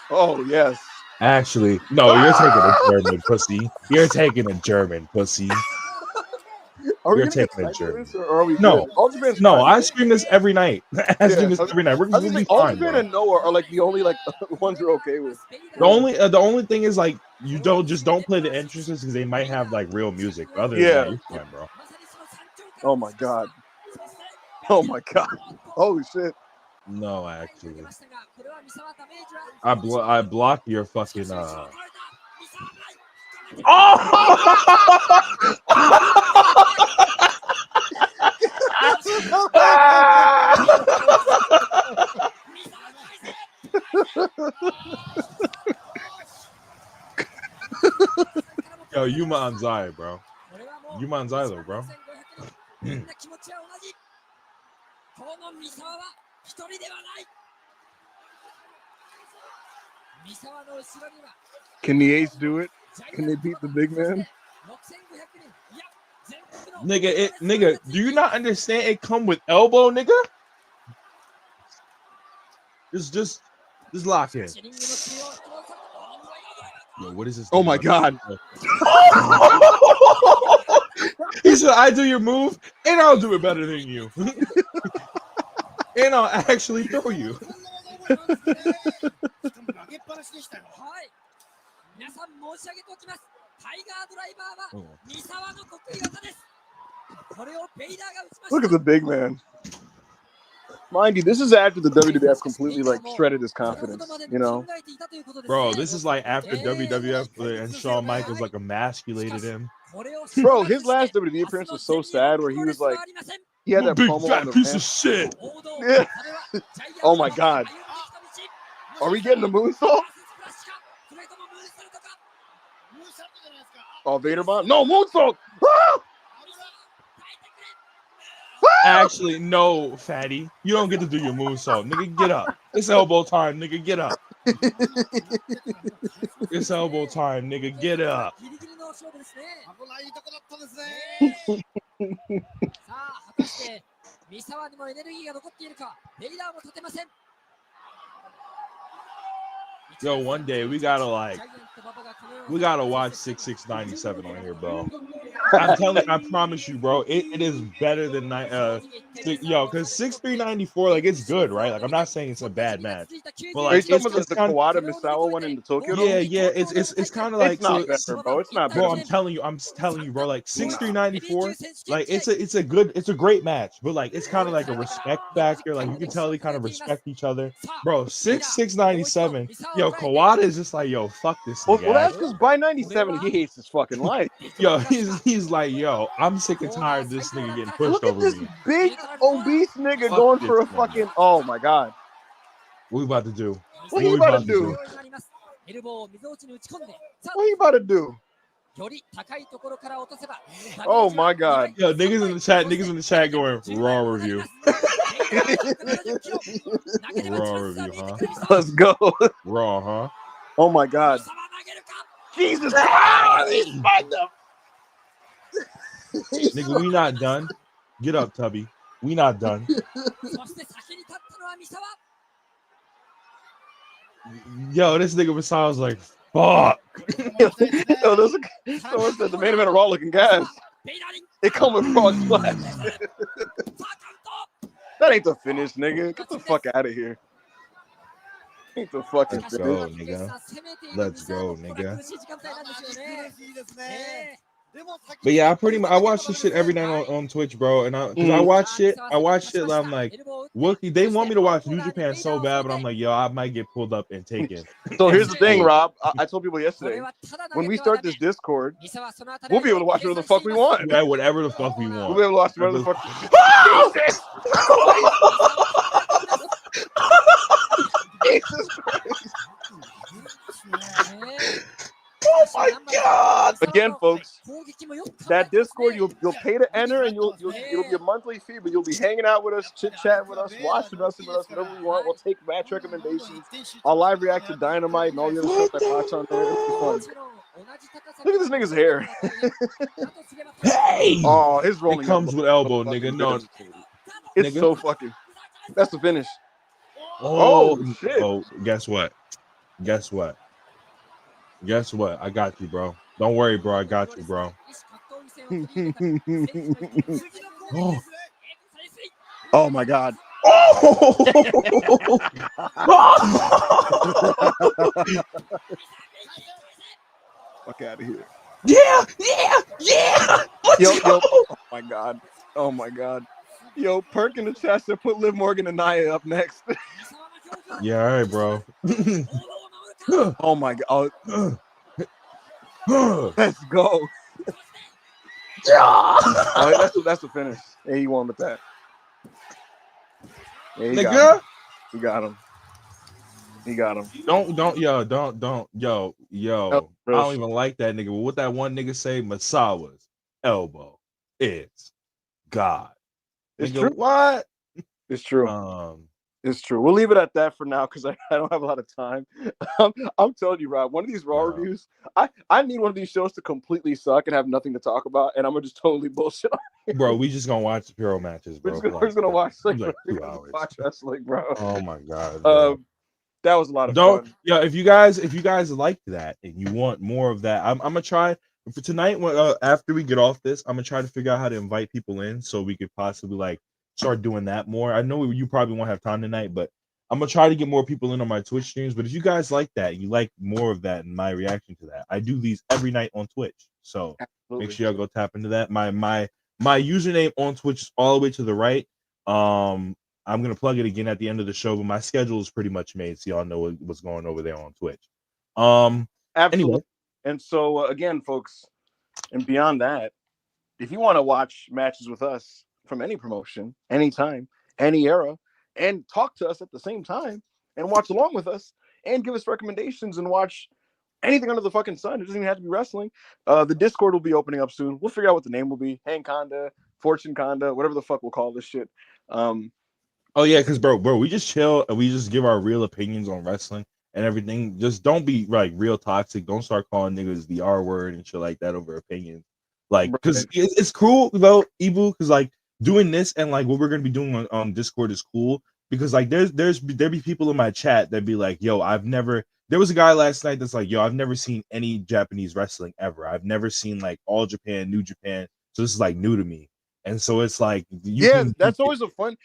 Oh yes. Actually, no, you're taking a German pussy. You're taking a German pussy. You're taking a German. No, I stream this every night. I stream this every night. We're gonna be fine. Ultimate and Noah are like the only like ones you're okay with. The only thing is like you don't play the entrances because they might have like real music. But other than that, you're fine, bro. Oh my god. Holy shit. No, actually, I block your fucking Yo, Yuma Anzai, bro. Yuma Anzai, though, bro. Can the Ace do it? Can they beat the big man? Nigga, do you not understand? It come with elbow, nigga. Just lock in. Yo, what is this? Oh my god. He said, I do your move, and I'll do it better than you. And I'll actually throw you. Look at the big man. Mind you, this is after the WWF completely like shredded his confidence. You know, Bro, this is like after WWF and Shawn Michaels like emasculated him. bro, his last WWE appearance was so sad, where he was like, he had I'm a that big promo on fat the piece ramp. of shit. Yeah. Oh my God, are we getting the moonsault? Oh, Vader bomb? No, moonsault! Ah! Actually, no, fatty. You don't get to do your moonsault. Nigga, get up. It's elbow time, nigga, get up. It's elbow time, nigga, get up. Yo, one day we gotta watch 6697 on here, bro. I'm telling you, I promise you, bro. It is better than because 6394, like it's good, right? Like I'm not saying it's a bad match, but Are you like talking about the kind of, Kawada Misawa one in the Tokyo Dome? yeah. It's kind of It's like not better, bro. It's not bro. better. I'm telling you, bro. Like 6394, like it's a great match, but like it's kind of like a respect factor. Like you can tell they kind of respect each other, bro. 6697, yo, Kawada is just like, yo, fuck this Well, nigga. that's because by 97 he hates his fucking life. Yo, he's like, yo, I'm sick and tired of this nigga getting pushed Look at over this me. big obese nigga Fuck going this for a nigga. fucking. Oh my God. What we about to do? What you about to do? What you about to do? Oh my God. Yo, niggas in the chat going raw review. Raw review, huh? Let's go. Raw, huh? Oh my God. Jesus Christ. Nigga, we not done. Get up, Tubby. We not done. Yo, this nigga Masai like, fuck. Yo, someone said the main event of Raw looking gas. It come with frog splash. That ain't the finish, nigga. Get the fuck out of here. Ain't the fucking Let's finish. go, nigga. Let's go, nigga. But yeah, I watch this shit every night on Twitch, bro. And I watch shit. And I'm like, Wookie, they want me to watch New Japan so bad, but I'm like, yo, I might get pulled up and taken. So here's the thing, Rob. I told people yesterday, when we start this Discord, we'll be able to watch whatever the fuck we want. Yeah, whatever the fuck we want. We'll be able to watch whatever the fuck. Jesus Christ. Oh my God! Again, folks, that Discord you'll pay to enter, and it'll be a monthly fee, but you'll be hanging out with us, chit chat with us, watching us, whatever we want. We'll take match recommendations. I'll live react to Dynamite and all the other stuff I watch on there. It'll be fun. Look at this nigga's hair. Hey! Oh, his rolling. It comes with elbow, nigga. No, it's nigga. so fucking. That's the finish. Oh shit! Oh, guess what? I got you, bro. Don't worry, bro. I got you, bro. Oh. Oh my God. Oh! Fuck out of here. Yeah. Yo. Oh my God. Yo, Perk in the chat said put Liv Morgan and Nia up next. Yeah, all right, bro. Oh my God. Let's go. Oh, that's the finish. Yeah, he won with that. Yeah, he got him. Don't, yo. Oh, I don't even like that nigga. But what that one nigga say, Masawa's elbow is God. It's Nigga, true. What? It's true. It's true. We'll leave it at that for now because I don't have a lot of time. I'm telling you, Rob, one of these Raw reviews, I need one of these shows to completely suck and have nothing to talk about, and I'm gonna just totally bullshit on it. Bro, we just gonna watch the Puro matches, bro. We're just gonna watch like 2 hours. Watch wrestling, bro. Oh my God. Bro. That was a lot of fun. Yeah, if you guys like that and you want more of that, I'm gonna try for tonight. After we get off this, I'm gonna try to figure out how to invite people in so we could possibly like start doing that more. I know you probably won't have time tonight, but I'm gonna try to get more people in on my Twitch streams. But if you guys like that, you like more of that and my reaction to that, I do these every night on Twitch. So Make sure y'all go tap into that. My username on Twitch is all the way to the right. I'm gonna plug it again at the end of the show, but my schedule is pretty much made, so y'all know what's going over there on Twitch. Absolutely. Anyway. And so again, folks, and beyond that, if you want to watch matches with us from any promotion, anytime, any era, and talk to us at the same time, and watch along with us, and give us recommendations and watch anything under the fucking sun. It doesn't even have to be wrestling. The Discord will be opening up soon. We'll figure out what the name will be. Hank Conda, Fortune Conda, whatever the fuck we'll call this shit. Oh yeah, because bro, we just chill and we just give our real opinions on wrestling and everything. Just don't be like real toxic. Don't start calling niggas the R word and shit like that over opinions. Like, because it's cool though, Ibu, because like doing this and like what we're gonna be doing on Discord is cool because like there be people in my chat that be like, yo, there was a guy last night that's like, yo, I've never seen any Japanese wrestling ever. I've never seen like All Japan, New Japan. So this is like new to me. And so it's like, that's always the fun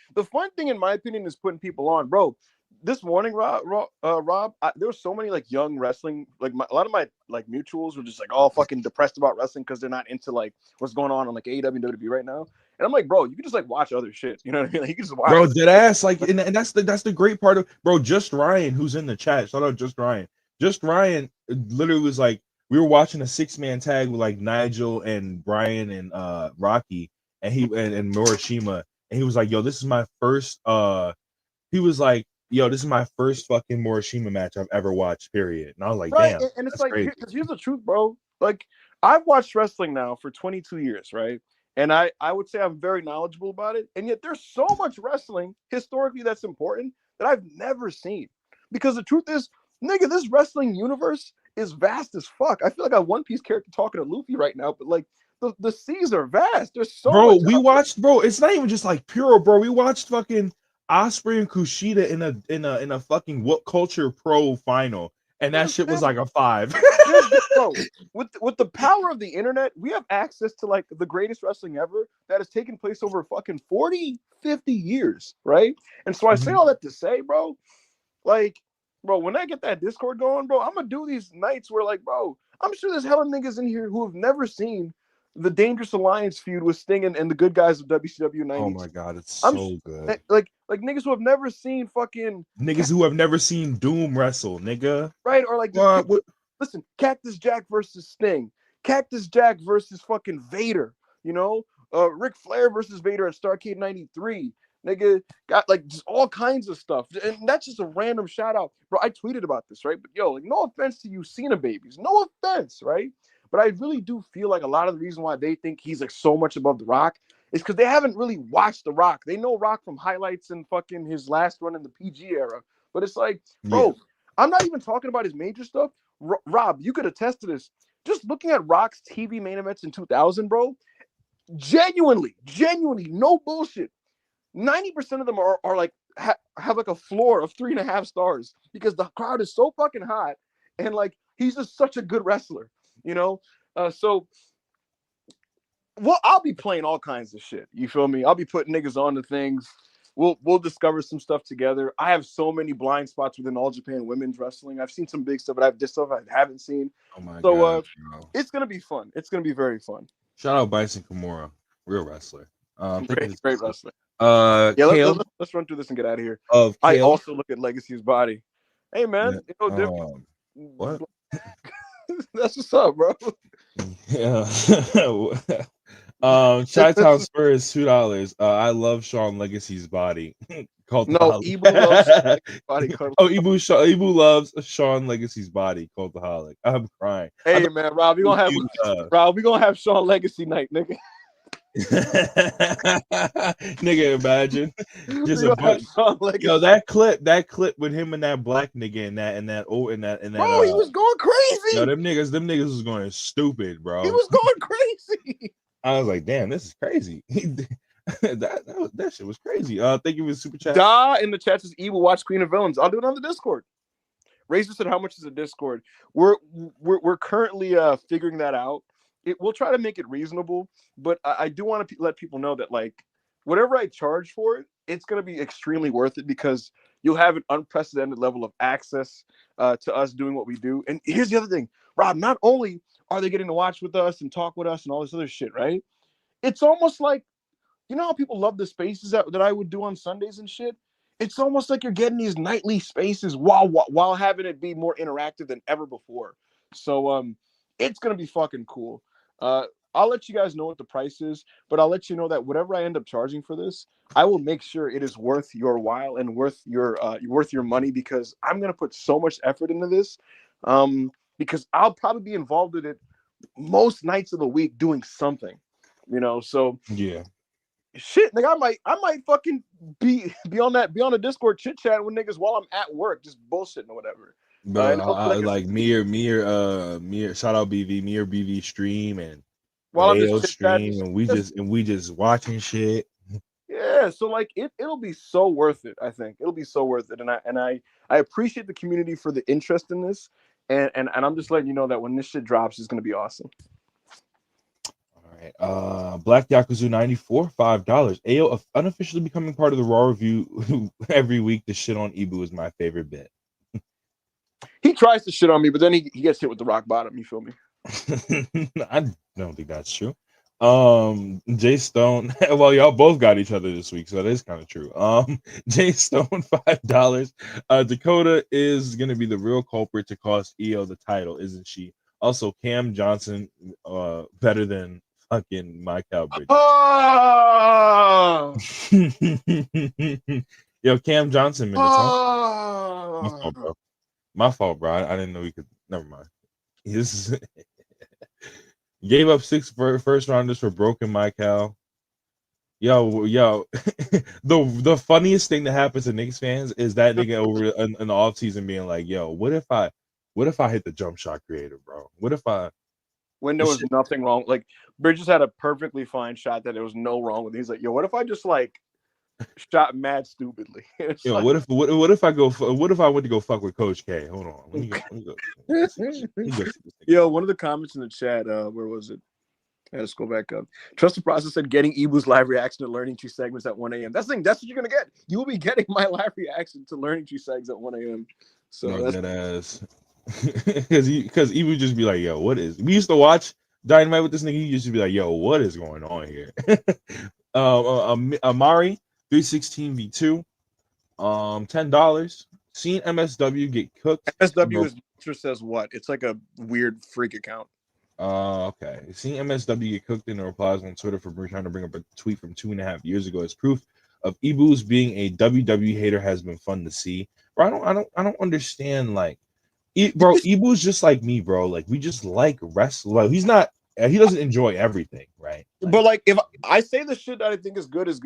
thing in my opinion is putting people on, bro. This morning, Rob, there were so many like young wrestling, like a lot of my like mutuals were just like all fucking depressed about wrestling because they're not into like what's going on like AEW and WWE right now. And I'm like, bro, you can just like watch other shit. You know what I mean? Like, you can just watch. Bro, dead ass. Like, and that's the great part of, bro. Just Ryan, who's in the chat. Shout out Just Ryan. Just Ryan literally was like, we were watching a 6-man tag with like Nigel and Brian and Rocky and and Morishima, and he was like, yo, this is my first. He was like, yo, this is my first fucking Morishima match I've ever watched, period. And I was like, right. Damn. And it's like, here's the truth, bro. Like, I've watched wrestling now for 22 years, right? And I would say I'm very knowledgeable about it. And yet there's so much wrestling historically that's important that I've never seen. Because the truth is, nigga, this wrestling universe is vast as fuck. I feel like a One Piece character talking to Luffy right now, but like the seas are vast. There's so bro, much. we watched, bro. It's not even just like pure, bro. We watched fucking Osprey and Kushida in a fucking What Culture Pro final, and that shit was like a 5. Bro, with the power of the internet, we have access to like the greatest wrestling ever that has taken place over fucking 40, 50 years, right? And so I say all that to say, bro, like, bro, when I get that Discord going, bro, I'm gonna do these nights where, like, bro, I'm sure there's hella niggas in here who have never seen the Dangerous Alliance feud with Sting and the good guys of WCW 90s. Oh my god, it's so good. Like niggas who have never seen fucking niggas who have never seen Doom wrestle, nigga. Right, or like listen, Cactus Jack versus Sting, Cactus Jack versus fucking Vader, you know, Ric Flair versus Vader at Starrcade 93. Nigga got like just all kinds of stuff. And that's just a random shout out. Bro, I tweeted about this, right? But yo, like, no offense to you Cena babies. No offense, right? But I really do feel like a lot of the reason why they think he's like so much above The Rock is because they haven't really watched The Rock. They know Rock from highlights and fucking his last run in the PG era. But it's like, bro, I'm not even talking about his major stuff. Rob, you could attest to this. Just looking at Rock's TV main events in 2000, bro, genuinely, no bullshit. 90% of them are like have like a floor of 3.5 stars because the crowd is so fucking hot and like he's just such a good wrestler, you know. So, well, I'll be playing all kinds of shit. You feel me? I'll be putting niggas on to things. We'll discover some stuff together. I have so many blind spots within All Japan women's wrestling. I've seen some big stuff, but I've just stuff I haven't seen. Oh my god! It's gonna be fun. It's gonna be very fun. Shout out Bison Kimura, real wrestler. Great wrestler. Let's run through this and get out of here. I also look at Legacy's body. Hey man, what? That's what's up, bro. Yeah. Chi-Town Spurs $2. I love Sean Legacy's body. Ibu loves body. Ibu loves Sean Legacy's body. Cultaholic. I'm crying. Hey man, Rob, we gonna have Sean Legacy night, nigga. Nigga, imagine just that clip with him and that black nigga and that bro, he was going crazy. Yo, them niggas was going stupid, bro. He was going crazy. I was like, damn, this is crazy. that shit was crazy. Thank you for the super chat. Da in the chat says Evil watch Queen of Villains. I'll do it on the Discord. Razor said, how much is a Discord? We're currently figuring that out. We'll try to make it reasonable, but I do want to let people know that like whatever I charge for it, it's going to be extremely worth it because you'll have an unprecedented level of access to us doing what we do. And here's the other thing, Rob, not only are they getting to watch with us and talk with us and all this other shit, right? It's almost like you know how people love the spaces that I would do on Sundays and shit? It's almost like you're getting these nightly spaces while having it be more interactive than ever before. So it's gonna be fucking cool. I'll let you guys know what the price is, but I'll let you know that whatever I end up charging for this, I will make sure it is worth your while and worth your money, because I'm gonna put so much effort into this. Because I'll probably be involved in it most nights of the week doing something, So Yeah. shit, nigga, I might fucking be on the Discord chit chat with niggas while I'm at work, just bullshitting or whatever. Bro, And it'll be like like Mir, shout out BV, Mir BV stream and while I'm just AO chit chatting, stream, and we just watching shit. yeah. So like it'll be so worth it. I think it'll be so worth it, and I appreciate the community for the interest in this, and I'm just letting you know that when this shit drops, it's gonna be awesome. All right, Black Yakuza 94, $5. AO unofficially becoming part of the Raw review every week. The shit on Ibu is my favorite bit. He tries to shit on me, but then he gets hit with the rock bottom. You feel me? I don't think that's true. Jay Stone. Well, y'all both got each other this week, so that is kind of true. Jay Stone, $5. Dakota is gonna be the real culprit to cost EO the title, isn't she? Also, Cam Johnson, better than fucking Mike Bridges. Oh! Yo, Cam Johnson minutes. Oh! My fault, bro. My fault, bro. I didn't know we could. Never mind. This is gave up 6 first rounders for broken Michael. Yo, the funniest thing that happens to Knicks fans is that nigga over an off season being like, yo, what if I hit the jump shot creator, bro? What if I when there was nothing wrong? Like Bridges had a perfectly fine shot that there was no wrong with. He's like, yo, what if I just like shot mad stupidly? yo, like, what if I went to go fuck with Coach K? Hold on, let me go. Yo, one of the comments in the chat, where was it? Let's go back up. Trust the process said getting Ibu's live reaction to Learning Tree segments at 1 a.m. That's the thing. That's what you're gonna get. You will be getting my live reaction to Learning Tree segments at 1 a.m. So no, that ass. Because Ibu just be like, yo, what is? We used to watch Dynamite with this nigga. He used to be like, yo, what is going on here? Amari 316 v2, $10. Seen MSW get cooked. MSW is says what? It's like a weird freak account. Okay. Seeing MSW get cooked in the replies on Twitter for trying to bring up a tweet from 2.5 years ago as proof of Ibu's being a WWE hater has been fun to see. Bro, I don't understand. Like, bro, Ibu's just like me, bro. Like, we just like wrestling. Like, he doesn't enjoy everything, right? Like, but like, if I say the shit that I think is good, I say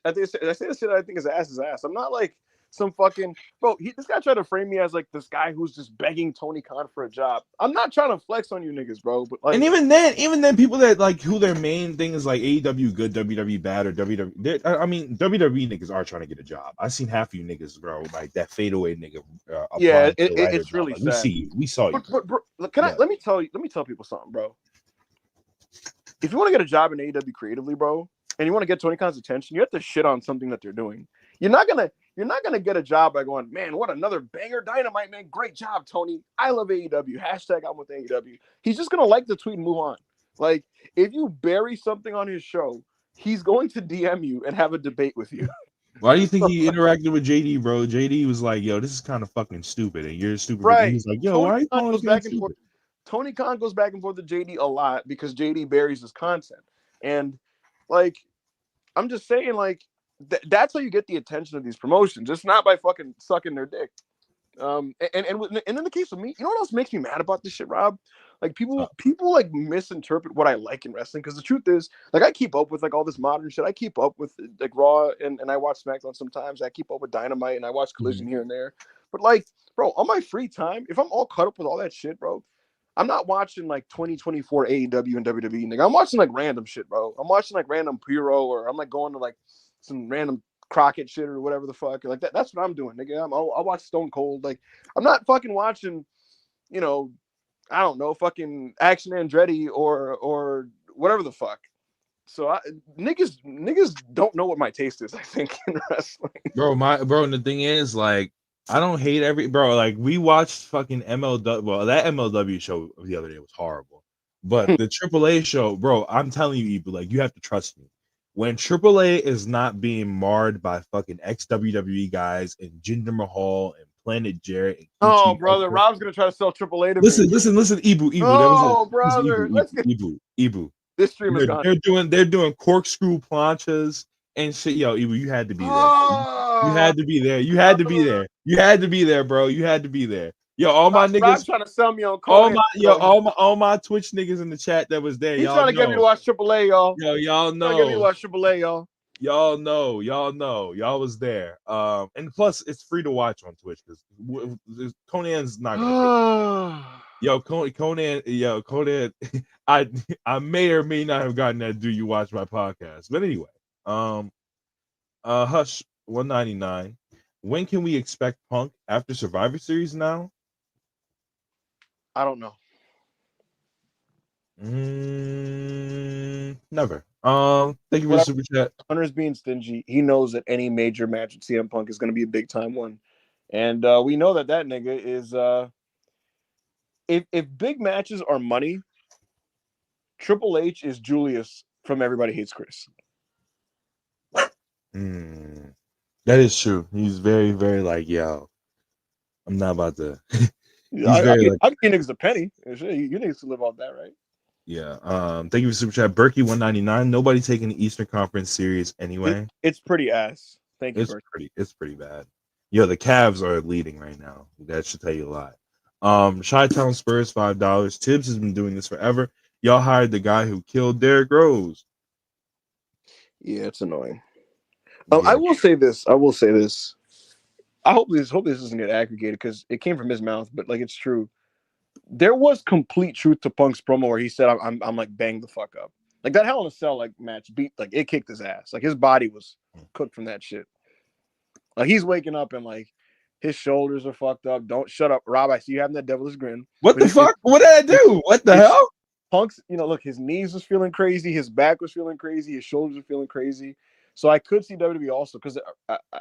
the shit that I think is ass. I'm not like some fucking bro. This guy tried to frame me as like this guy who's just begging Tony Khan for a job. I'm not trying to flex on you niggas, bro. But like, and even then, people that like who their main thing is like AEW good, WWE bad, or WWE. I mean, WWE niggas are trying to get a job. I seen half of you niggas, bro. Like that fadeaway nigga. Yeah, it's really sad. We saw you. But bro, let me tell people something, bro. If you want to get a job in AEW creatively, bro, and you want to get Tony Khan's attention, you have to shit on something that they're doing. You're not gonna get a job by going, man, what another banger Dynamite, man. Great job, Tony. I love AEW. Hashtag I'm with AEW. He's just gonna like the tweet and move on. Like, if you bury something on his show, he's going to DM you and have a debate with you. Why do you think he interacted with JD, bro? JD was like, yo, this is kind of fucking stupid, and you're stupid. Right. He's like, yo, Tony why are you Khan calling goes this back guy and forth. stupid? Tony Khan goes back and forth with JD a lot because JD buries his content. And like, I'm just saying, like, that's how you get the attention of these promotions. It's not by fucking sucking their dick. And in the case of me, you know what else makes me mad about this shit, Rob? Like people like misinterpret what I like in wrestling, because the truth is, like, I keep up with like all this modern shit. I keep up with like Raw and I watch SmackDown sometimes. I keep up with Dynamite and I watch Collision here and there. But like, bro, on my free time, if I'm all caught up with all that shit, bro, I'm not watching like 2024 AEW and WWE. Nigga. I'm watching like random shit, bro. I'm watching like random Puro, or I'm like going to like some random Crockett shit or whatever the fuck. Like that's what I'm doing, nigga. I'll watch Stone Cold. Like, I'm not fucking watching, you know, I don't know, fucking Action Andretti or whatever the fuck. So niggas don't know what my taste is, I think, in wrestling. Bro, and the thing is, like, I don't hate like, we watched fucking MLW. Well, that MLW show the other day was horrible. But the AAA show, bro, I'm telling you, like, you have to trust me. when AAA is not being marred by fucking ex-WWE guys and Jinder Mahal and Planet Jarrett and Oh, Kichi brother, Butcher. Rob's gonna try to sell AAA to Listen, me. Ibu. That was Oh, it. brother, let's get Ibu. this stream is gone. They're doing corkscrew planchas and shit. Yo, Ibu, you had to be there. You Oh, had to be there. You had to be there. You had to be there, bro. You had to be there. Yo, all my Rob's niggas, trying to sell me on Conan. all my Twitch niggas in the chat that was there. He's Y'all trying to know. get me to watch AAA, y'all. Yo, y'all He's trying to get me to know. watch AAA, y'all. Y'all know. Y'all was there. And plus it's free to watch on Twitch because Conan's not gonna pay. Yo, Conan, I may or may not have gotten that do you watch my podcast. But anyway, Hush 199. When can we expect Punk after Survivor Series now? I don't know. Never. Thank you for the super chat. Hunter's being stingy. He knows that any major match with CM Punk is going to be a big time one, and we know that nigga is. If big matches are money, Triple H is Julius from Everybody Hates Chris. That is true. He's very, very like, yo, I'm not about to. I'll give you niggas a penny. You niggas to live off that, right? Yeah. Thank you for super chat. Berkey 199. Nobody taking the Eastern Conference series anyway. It's pretty ass. Thank you. It's pretty bad. Yo, the Cavs are leading right now. That should tell you a lot. Chi-Town Spurs $5. Tibbs has been doing this forever. Y'all hired the guy who killed Derrick Rose. Yeah, it's annoying. I will say this. I hope this doesn't get aggregated because it came from his mouth, but like it's true. There was complete truth to Punk's promo where he said, "I'm like bang the fuck up." Like that Hell in a Cell like match beat like it kicked his ass. Like his body was cooked from that shit. Like he's waking up and like his shoulders are fucked up. Don't shut up, Rob. I see you having that devilish grin. What the fuck? What did I do? What the hell? Punk's, look, his knees was feeling crazy, his back was feeling crazy, his shoulders were feeling crazy. So I could see WWE also because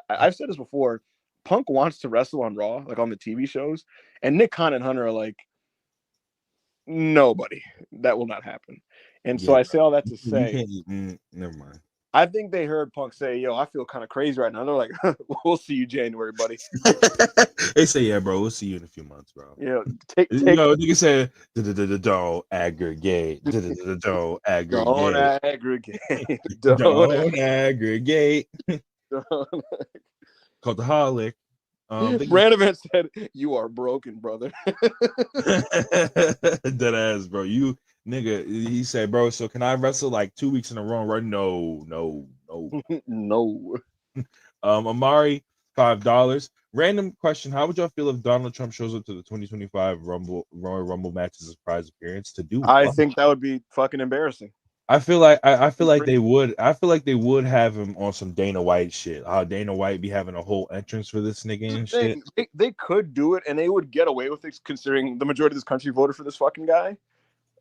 I've said this before. Punk wants to wrestle on Raw, like on the TV shows, and Nick Khan and Hunter are like, nobody. That will not happen. And so I say all that to say, never mind. I think they heard Punk say, "Yo, I feel kind of crazy right now." And they're like, "We'll see you January, buddy." They say, "Yeah, bro, we'll see you in a few months, bro." Yeah, you say, "Don't aggregate, don't aggregate, don't aggregate, don't aggregate." Cultaholic. Brandon said, "You are broken, brother." Dead ass, bro. You nigga. He said, "Bro, so can I wrestle like 2 weeks in a row?" Right? No. No. Amari, $5. Random question: how would y'all feel if Donald Trump shows up to the 2025 Royal Rumble match as a surprise appearance to do? I think that would be fucking embarrassing. I feel like they would. I feel like they would have him on some Dana White shit. How Dana White be having a whole entrance for this nigga and shit. They could do it, and they would get away with it, considering the majority of this country voted for this fucking guy.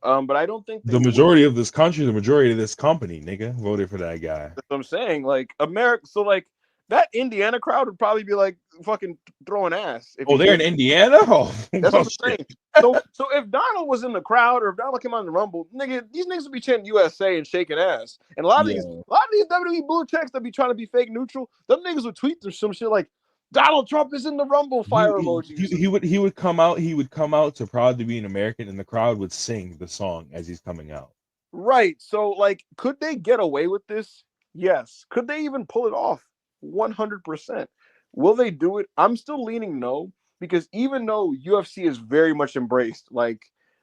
But I don't think the majority of this country, the majority of this company, nigga, voted for that guy. That's what I'm saying. Like America, so like that Indiana crowd would probably be like fucking throwing ass. They're in Indiana? Oh, that's what I'm saying. So if Donald was in the crowd or if Donald came on the Rumble, nigga, these niggas would be chanting USA and shaking ass. And a lot of these WWE blue checks that be trying to be fake neutral, them niggas would tweet some shit like Donald Trump is in the Rumble fire emojis. He would come out. He would come out to Proud to be an American, and the crowd would sing the song as he's coming out. Right. So like, could they get away with this? Yes. Could they even pull it off? 100%. Will they do it? I'm still leaning no, because even though UFC is very much embraced like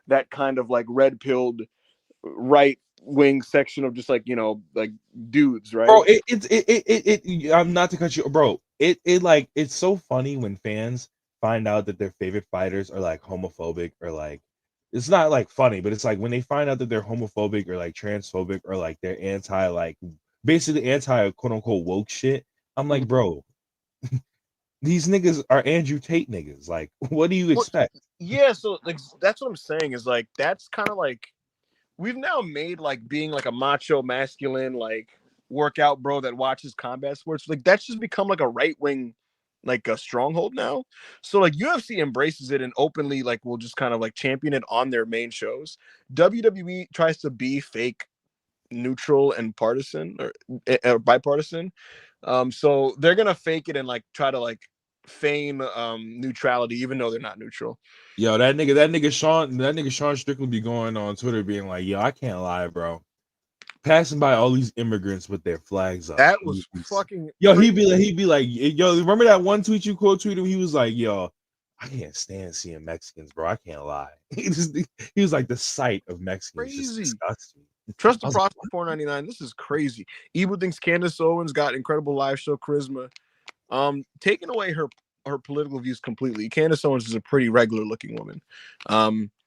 that kind of like red pilled right wing section of just like like dudes, right? Bro, I'm not to cut you, bro. It's so funny when fans find out that their favorite fighters are like homophobic or like, it's not like funny, but it's like when they find out that they're homophobic or like transphobic or like they're anti like basically anti quote unquote woke shit. I'm like, bro, these niggas are Andrew Tate niggas. Like, what do you expect? Yeah, so like that's what I'm saying is like that's kind of like we've now made like being like a macho masculine like workout bro that watches combat sports, like that's just become like a right wing like a stronghold now. So like UFC embraces it and openly like will just kind of like champion it on their main shows. WWE tries to be fake neutral and partisan or bipartisan. So they're gonna fake it and like try to like feign neutrality, even though they're not neutral. Yo, that nigga Sean Strickland be going on Twitter being like, yo, I can't lie, bro. Passing by all these immigrants with their flags up. That was fucking yo. crazy. He'd be like, yo. Remember that one tweet you quote tweeted? He was like, yo, I can't stand seeing Mexicans, bro. I can't lie. He was like, the sight of Mexicans just disgusts me. Trust the process. $4.99. This is crazy. Evil thinks Candace Owens got incredible live show charisma. Taking away her political views completely. Candace Owens is a pretty regular looking woman.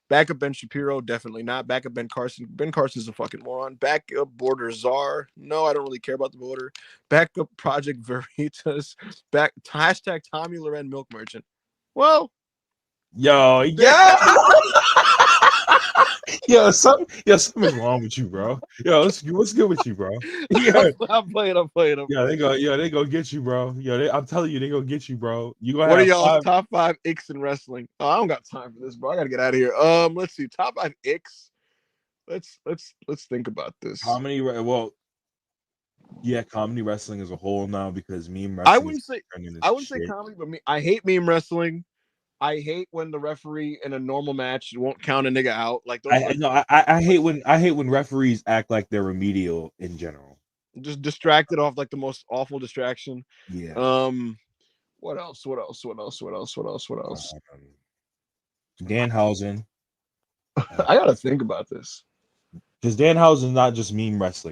Backup Ben Shapiro, definitely not. Backup Ben Carson. Ben Carson's a fucking moron. Backup Border Czar. No, I don't really care about the border. Backup Project Veritas. Hashtag Tommy Loren Milk Merchant. Well, yo, yeah. Something's wrong with you, bro. Yo, what's good with you, bro? Yeah, I'm playing. Yeah, they go get you, bro. I'm telling you, they go get you, bro. You gonna what have are y'all five... top 5 icks in wrestling? Oh, I don't got time for this, bro. I gotta get out of here. Let's see, top 5 icks. Let's think about this. Comedy, well, yeah, comedy wrestling as a whole now, because meme wrestling. I wouldn't say comedy, but I hate meme wrestling. I hate when the referee in a normal match won't count a nigga out. Like those. I hate when referees act like they're remedial in general. Just distracted off like the most awful distraction. Yeah. What else? Danhausen. I gotta think about this. Because Danhausen's not just meme wrestling.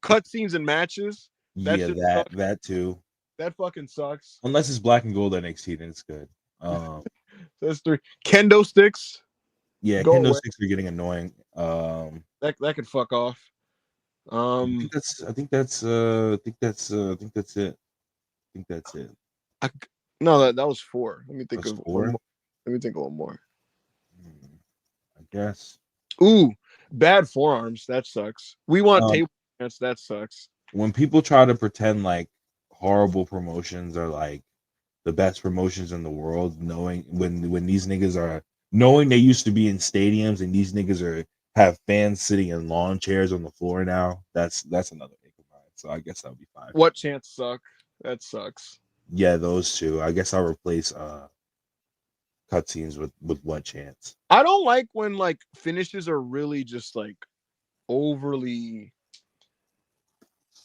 Cutscenes and matches. That too. That fucking sucks. Unless it's black and gold NXT, then it's good. That's 3. Kendo sticks. Yeah, kendo sticks are getting annoying. That could fuck off. I think that's it. No, that was 4. Let me think of 4. Let me think of one more. I guess. Ooh, bad forearms. That sucks. We want table dance. That sucks. When people try to pretend like horrible promotions are like the best promotions in the world, knowing when these niggas are knowing they used to be in stadiums and these niggas have fans sitting in lawn chairs on the floor now, that's another thing of mine. So I guess that would be 5. What chance suck? That sucks. Yeah, those 2. I guess I'll replace cutscenes with what chance. I don't like when like finishes are really just like overly.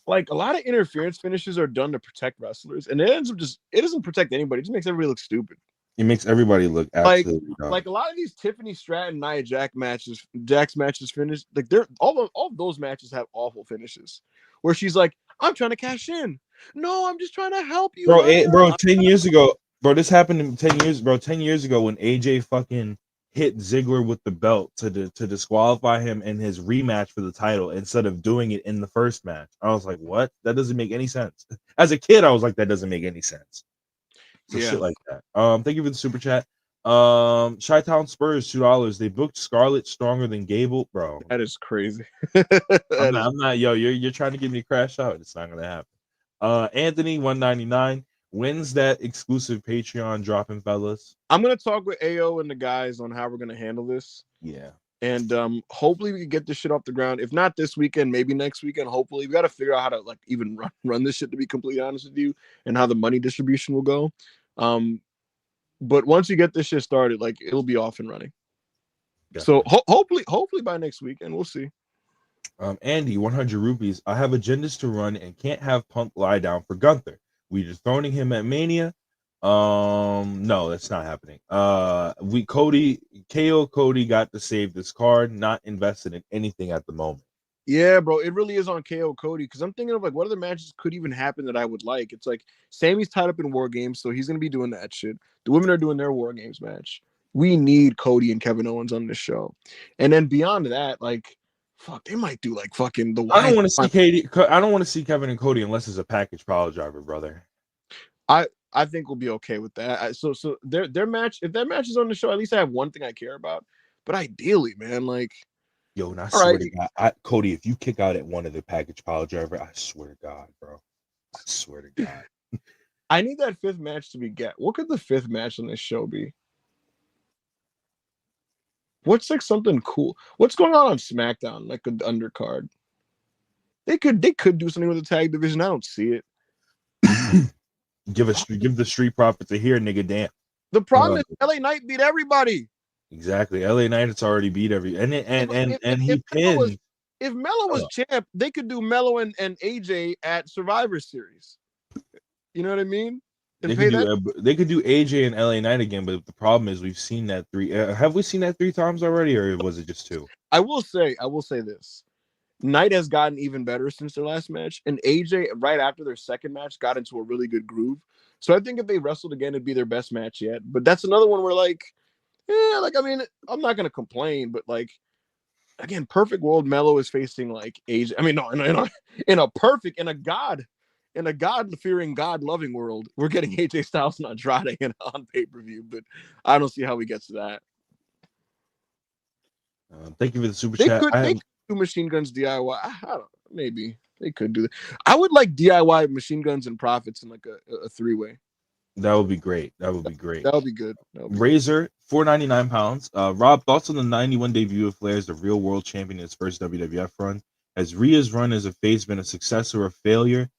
Like a lot of interference finishes are done to protect wrestlers, and it doesn't protect anybody. It just makes everybody look stupid. It makes everybody look absolutely dumb. Like a lot of these Tiffany Stratton, Nia Jax matches finished. Like they're all of those matches have awful finishes, where she's like, "I'm trying to cash in. No, I'm just trying to help you, bro. 10 years ago, bro, this happened in 10 years, bro. 10 years ago when AJ fucking hit Ziggler with the belt to disqualify him in his rematch for the title instead of doing it in the first match. I was like, what? That doesn't make any sense. As a kid, I was like, that doesn't make any sense. So shit like that. Thank you for the super chat. Chi-Town Spurs, $2. They booked Scarlett stronger than Gable, bro. That is crazy. I'm not, yo. You're trying to get me to crash out. It's not gonna happen. Anthony, $1.99. When's that exclusive Patreon dropping, fellas? I'm gonna talk with AO and the guys on how we're gonna handle this. Yeah. And hopefully we can get this shit off the ground. If not this weekend, maybe next weekend. Hopefully, we got to figure out how to like even run this shit, to be completely honest with you, and how the money distribution will go. But once you get this shit started, like it'll be off and running. Definitely. So hopefully by next weekend, we'll see. Andy, 100 rupees. I have agendas to run and can't have Punk lie down for Gunther. We just throwing him at Mania. No, that's not happening. KO Cody got to save this card, not invested in anything at the moment. Yeah, bro, it really is on KO Cody, because I'm thinking of like what other matches could even happen that I would like. It's like Sammy's tied up in WarGames, so he's gonna be doing that shit. The women are doing their WarGames match. We need Cody and Kevin Owens on this show, and then beyond that, like, fuck, they might do like fucking the. I don't want to see Kevin and Cody unless it's a package power driver, brother. I think we'll be okay with that. So their match, if that match is on the show, at least I have one thing I care about. But ideally, man, like, yo, and I swear to God, Cody, if you kick out at one of the package power driver, I swear to God, bro, I swear to God, I need that 5th match to be What could the 5th match on this show be? What's like something cool? What's going on SmackDown, like the undercard? They could do something with the tag division. I don't see it. Give the Street Profits a here, nigga. Damn. The problem is LA Knight beat everybody. Exactly. LA Knight has already beat every and he pinned. If Melo was champ, they could do Melo and AJ at Survivor Series. You know what I mean? They could do AJ and LA Knight again, but the problem is we've seen that three. Have we seen that 3 times already, or was it just 2? I will say this: Knight has gotten even better since their last match, and AJ right after their second match got into a really good groove. So I think if they wrestled again, it'd be their best match yet. But that's another one where I mean, I'm not gonna complain, but again, perfect world, Melo is facing AJ. I mean, no, in a God-fearing, God-loving world, we're getting AJ Styles and Andrade on pay-per-view, but I don't see how we get to that. Thank you for the super chat. They could do Machine Guns DIY. I don't know, maybe they could do that. I would like DIY Machine Guns and Profits in a 3-way. That would be great. That would be good. Razor, 499 pounds. Rob, thoughts on the 91 debut of Flair as the real world champion in his first WWF run? Has Rhea's run as a face been a success or a failure?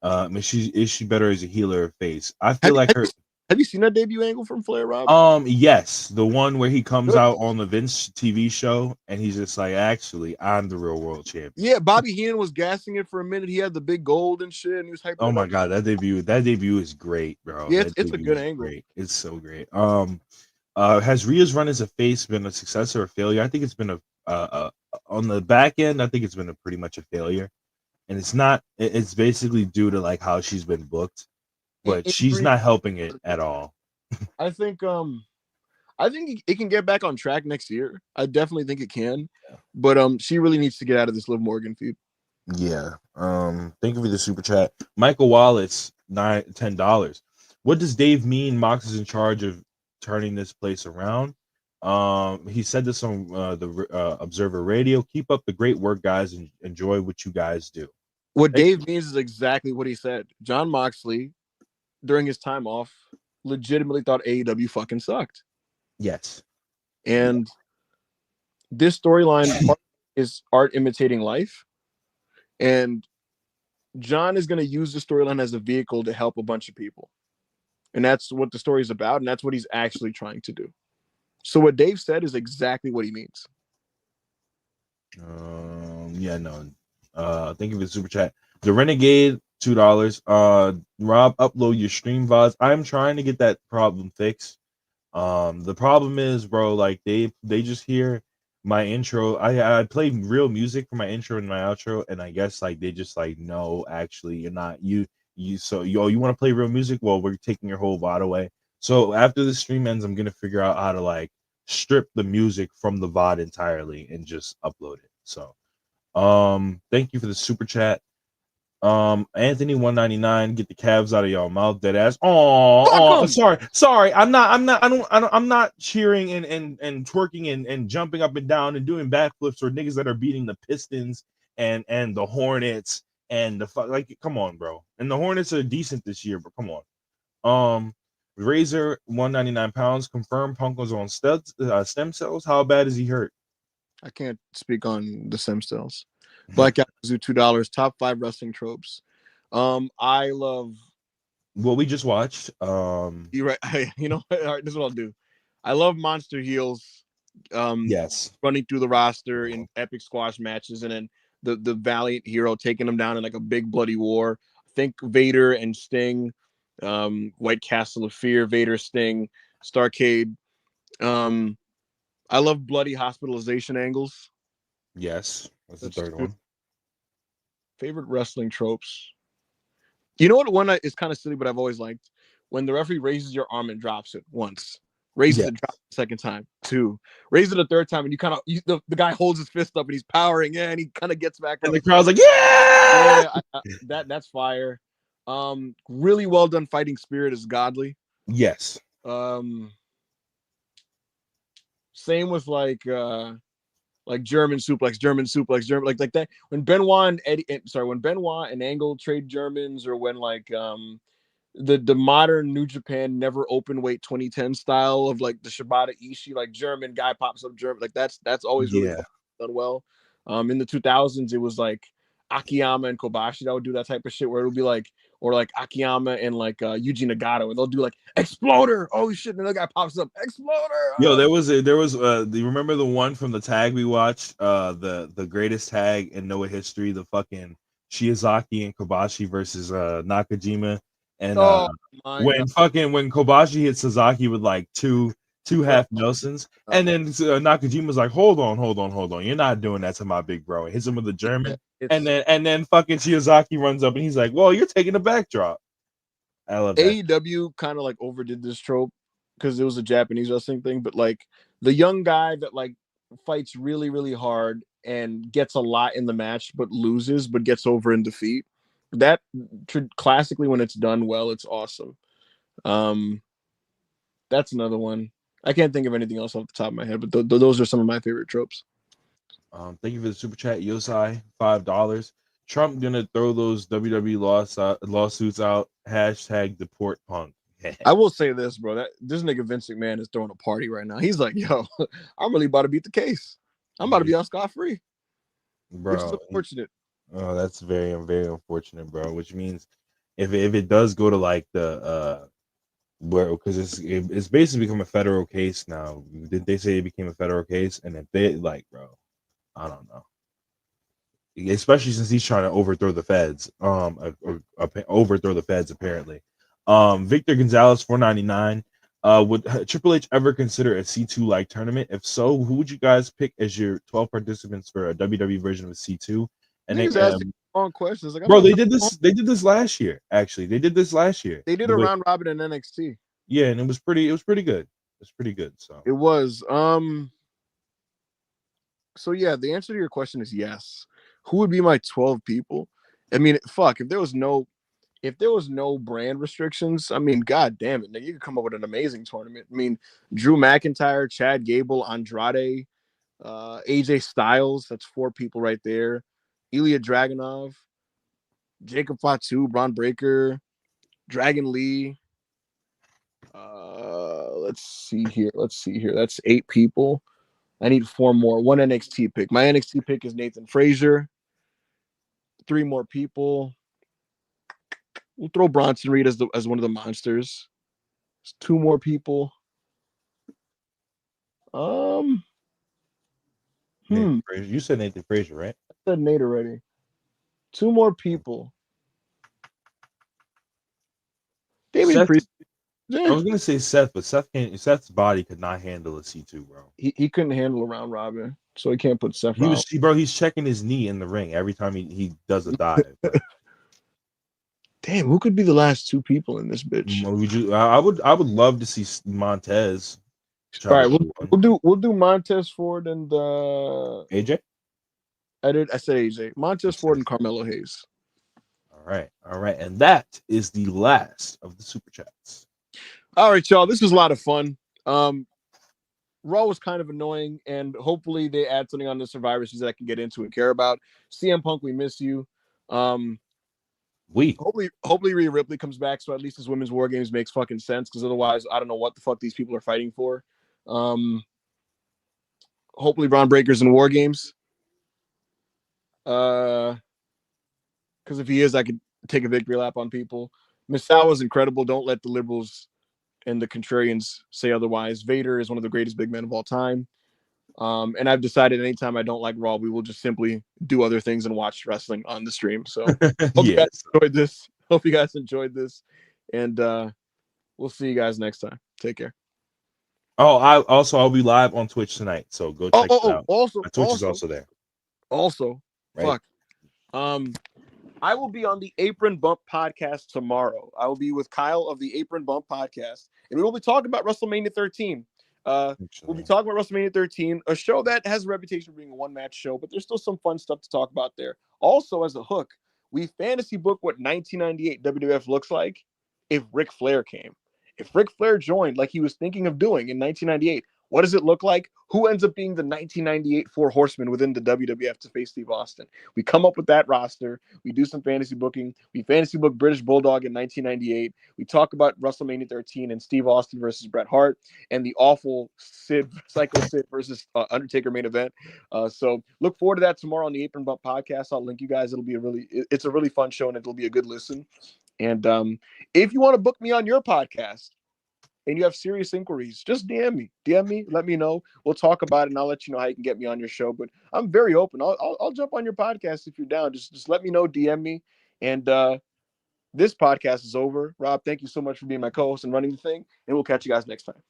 Is she better as a healer or face? I feel Have you seen that debut angle from Flair, Rob? Yes, the one where he comes out on the Vince TV show and he's just like, actually, I'm the real world champion. Yeah, Bobby Heenan was gassing it for a minute. He had the big gold and shit, and he was hyping. Oh my god, that debut is great, bro. Yeah, it's a good angle. Great. It's so great. Has Rhea's run as a face been a success or a failure? I think it's been on the back end. I think it's been pretty much a failure. And it's basically due to how she's been booked, but she's not helping it at all. I think it can get back on track next year. I definitely think it can, but she really needs to get out of this Liv Morgan feud. Yeah. Thank you for the super chat. Michael Wallace, $10. What does Dave mean? Mox is in charge of turning this place around. He said this on the Observer Radio. Keep up the great work, guys, and enjoy what you guys do. What Dave means is exactly what he said. John Moxley, during his time off, legitimately thought AEW fucking sucked. Yes. And this storyline is art imitating life. And John is going to use the storyline as a vehicle to help a bunch of people. And that's what the story is about. And that's what he's actually trying to do. So what Dave said is exactly what he means. Thank you for the super chat. The Renegade, $2. Rob, upload your stream VODs. I'm trying to get that problem fixed. The problem is, bro, they just hear my intro. I play real music for my intro and my outro, and I guess they just no, actually, you're not you want to play real music? Well, we're taking your whole VOD away. So after the stream ends, I'm gonna figure out how to strip the music from the VOD entirely and just upload it. So thank you for the super chat. Anthony 199, get the calves out of y'all mouth, dead ass. Oh, sorry. I'm not cheering and twerking and jumping up and down and doing backflips or niggas that are beating the Pistons and the Hornets and come on, bro. And the Hornets are decent this year, but come on. Razor, 199 pounds. Confirmed Punk was on stem cells. How bad is he hurt? I can't speak on the stem cells. Black Yazoo, $2. Top 5 wrestling tropes. I love what we just watched. You're right. You know, all right, this is what I'll do. I love monster heels. Yes, running through the roster in epic squash matches, and then the valiant hero taking them down in a big bloody war. Think Vader and Sting, White Castle of Fear, Vader, Sting, Starcade. I love bloody hospitalization angles. Yes, that's the third one. Favorite wrestling tropes. You know what one is kind of silly, but I've always liked? When the referee raises your arm and drops it once. Raises it, drops it the second time. 2. Raises it a third time, and the guy holds his fist up and he's powering, and he kind of gets back up. And the crowd's like, yeah! That's fire. Really well done fighting spirit is godly. Yes. Same with German suplex, like that. When Benoit and Angle trade Germans, or when the modern New Japan never open weight 2010 style of the Shibata Ishii, German guy pops up German, that's always really done well. In the 2000s, it was Akiyama and Kobashi that would do that type of shit where it would be like, or like Akiyama and like Yuji Nagata, where they'll do like Exploder. Oh shit! And the guy pops up, Exploder. Yo, there was do you remember the one from the tag we watched? The greatest tag in Noah history, the fucking Shiozaki and Kobashi versus Nakajima. And Oh my god. when Kobashi hit Sasaki with like two half Nelsons, and then Nakajima's like, hold on, you're not doing that to my big bro. And hits him with a German, and then fucking Shiozaki runs up and he's like, well, you're taking a backdrop. I love that. AEW kind of like overdid this trope because it was a Japanese wrestling thing, but like the young guy that like fights really, really hard and gets a lot in the match, but loses, but gets over in defeat. That classically, when it's done well, it's awesome. That's another one. I can't think of anything else off the top of my head, but those are some of my favorite tropes. Thank you for the super chat, Yosai, $5. Trump gonna throw those WWE lawsuits out. Hashtag deport Punk. I will say this, bro. That this nigga Vince McMahon is throwing a party right now. He's like, yo, I'm really about to beat the case. I'm about to be on scot-free. Bro, which is unfortunate. Oh, that's very, very unfortunate, bro. Which means if it does go to like the where, because it's basically become a federal case now. Did they say it became a federal case? And if they like, bro, I don't know. Especially since he's trying to overthrow the feds. Overthrow the feds apparently. Victor Gonzalez, $4.99. Would Triple H ever consider a C2 like tournament? If so, who would you guys pick as your 12 participants for a WWE version of C2? And Niggas asking wrong questions. Like, bro, they did this. They did this last year. Actually, they did this last year. They did a round robin in NXT. Yeah, and it was pretty good. It's pretty good. So it was. So yeah, the answer to your question is yes. Who would be my 12 people? I mean, fuck, if there was no brand restrictions, I mean, god damn it, nigga, you could come up with an amazing tournament. I mean, Drew McIntyre, Chad Gable, Andrade, AJ Styles, that's 4 people right there. Ilya Dragunov, Jacob Fatu, Braun Breaker, Dragon Lee. Let's see here. That's 8 people. I need 4 more. 1 NXT pick. My NXT pick is Nathan Frazier. 3 more people. We'll throw Bronson Reed as one of the monsters. 2 more people. You said Nathan Frazier, right? I said Nate already. 2 more people. David Priest. I was gonna say Seth, but Seth's body could not handle a C2, bro. He couldn't handle a round robin, so he can't put Seth. He's checking his knee in the ring every time he does a dive. Damn, who could be the last 2 people in this bitch? I would love to see Montez. All right, we'll do Montez Ford and AJ. I said AJ. Montez Ford and Carmelo Hayes. All right, and that is the last of the super chats. All right, y'all. This was a lot of fun. Raw was kind of annoying, and hopefully they add something on the Survivor Series that I can get into and care about. CM Punk, we miss you. Hopefully Rhea Ripley comes back, so at least this women's War Games makes fucking sense. Because otherwise, I don't know what the fuck these people are fighting for. Hopefully, Braun Breaker's in War Games. Because if he is, I could take a victory lap on people. Misawa is incredible. Don't let the liberals and the contrarians say otherwise. Vader is one of the greatest big men of all time. And I've decided anytime I don't like Raw, we will just simply do other things and watch wrestling on the stream. So hope you guys enjoyed this. Hope you guys enjoyed this. And we'll see you guys next time. Take care. Oh, I'll be live on Twitch tonight. So go check it out. Also, my Twitch is also there. Also, right? Fuck. I will be on the Apron Bump podcast tomorrow. I will be with Kyle of the Apron Bump podcast, and we will be talking about WrestleMania 13. We'll be talking about WrestleMania 13, a show that has a reputation for being a one-match show, but there's still some fun stuff to talk about there. Also, as a hook, we fantasy book what 1998 WWF looks like if Ric Flair came. If Ric Flair joined like he was thinking of doing in 1998, What does it look like? Who ends up being the 1998 Four Horsemen within the WWF to face Steve Austin? We come up with that roster. We do some fantasy booking. We fantasy book British Bulldog in 1998. We talk about WrestleMania 13 and Steve Austin versus Bret Hart and the awful Psycho Sid versus Undertaker main event. So look forward to that tomorrow on the Apron Bump podcast. I'll link you guys. It's a really fun show and it'll be a good listen. And if you want to book me on your podcast, and you have serious inquiries, just DM me, let me know. We'll talk about it and I'll let you know how you can get me on your show. But I'm very open. I'll jump on your podcast if you're down. Just let me know, DM me. And this podcast is over. Rob, thank you so much for being my co-host and running the thing. And we'll catch you guys next time.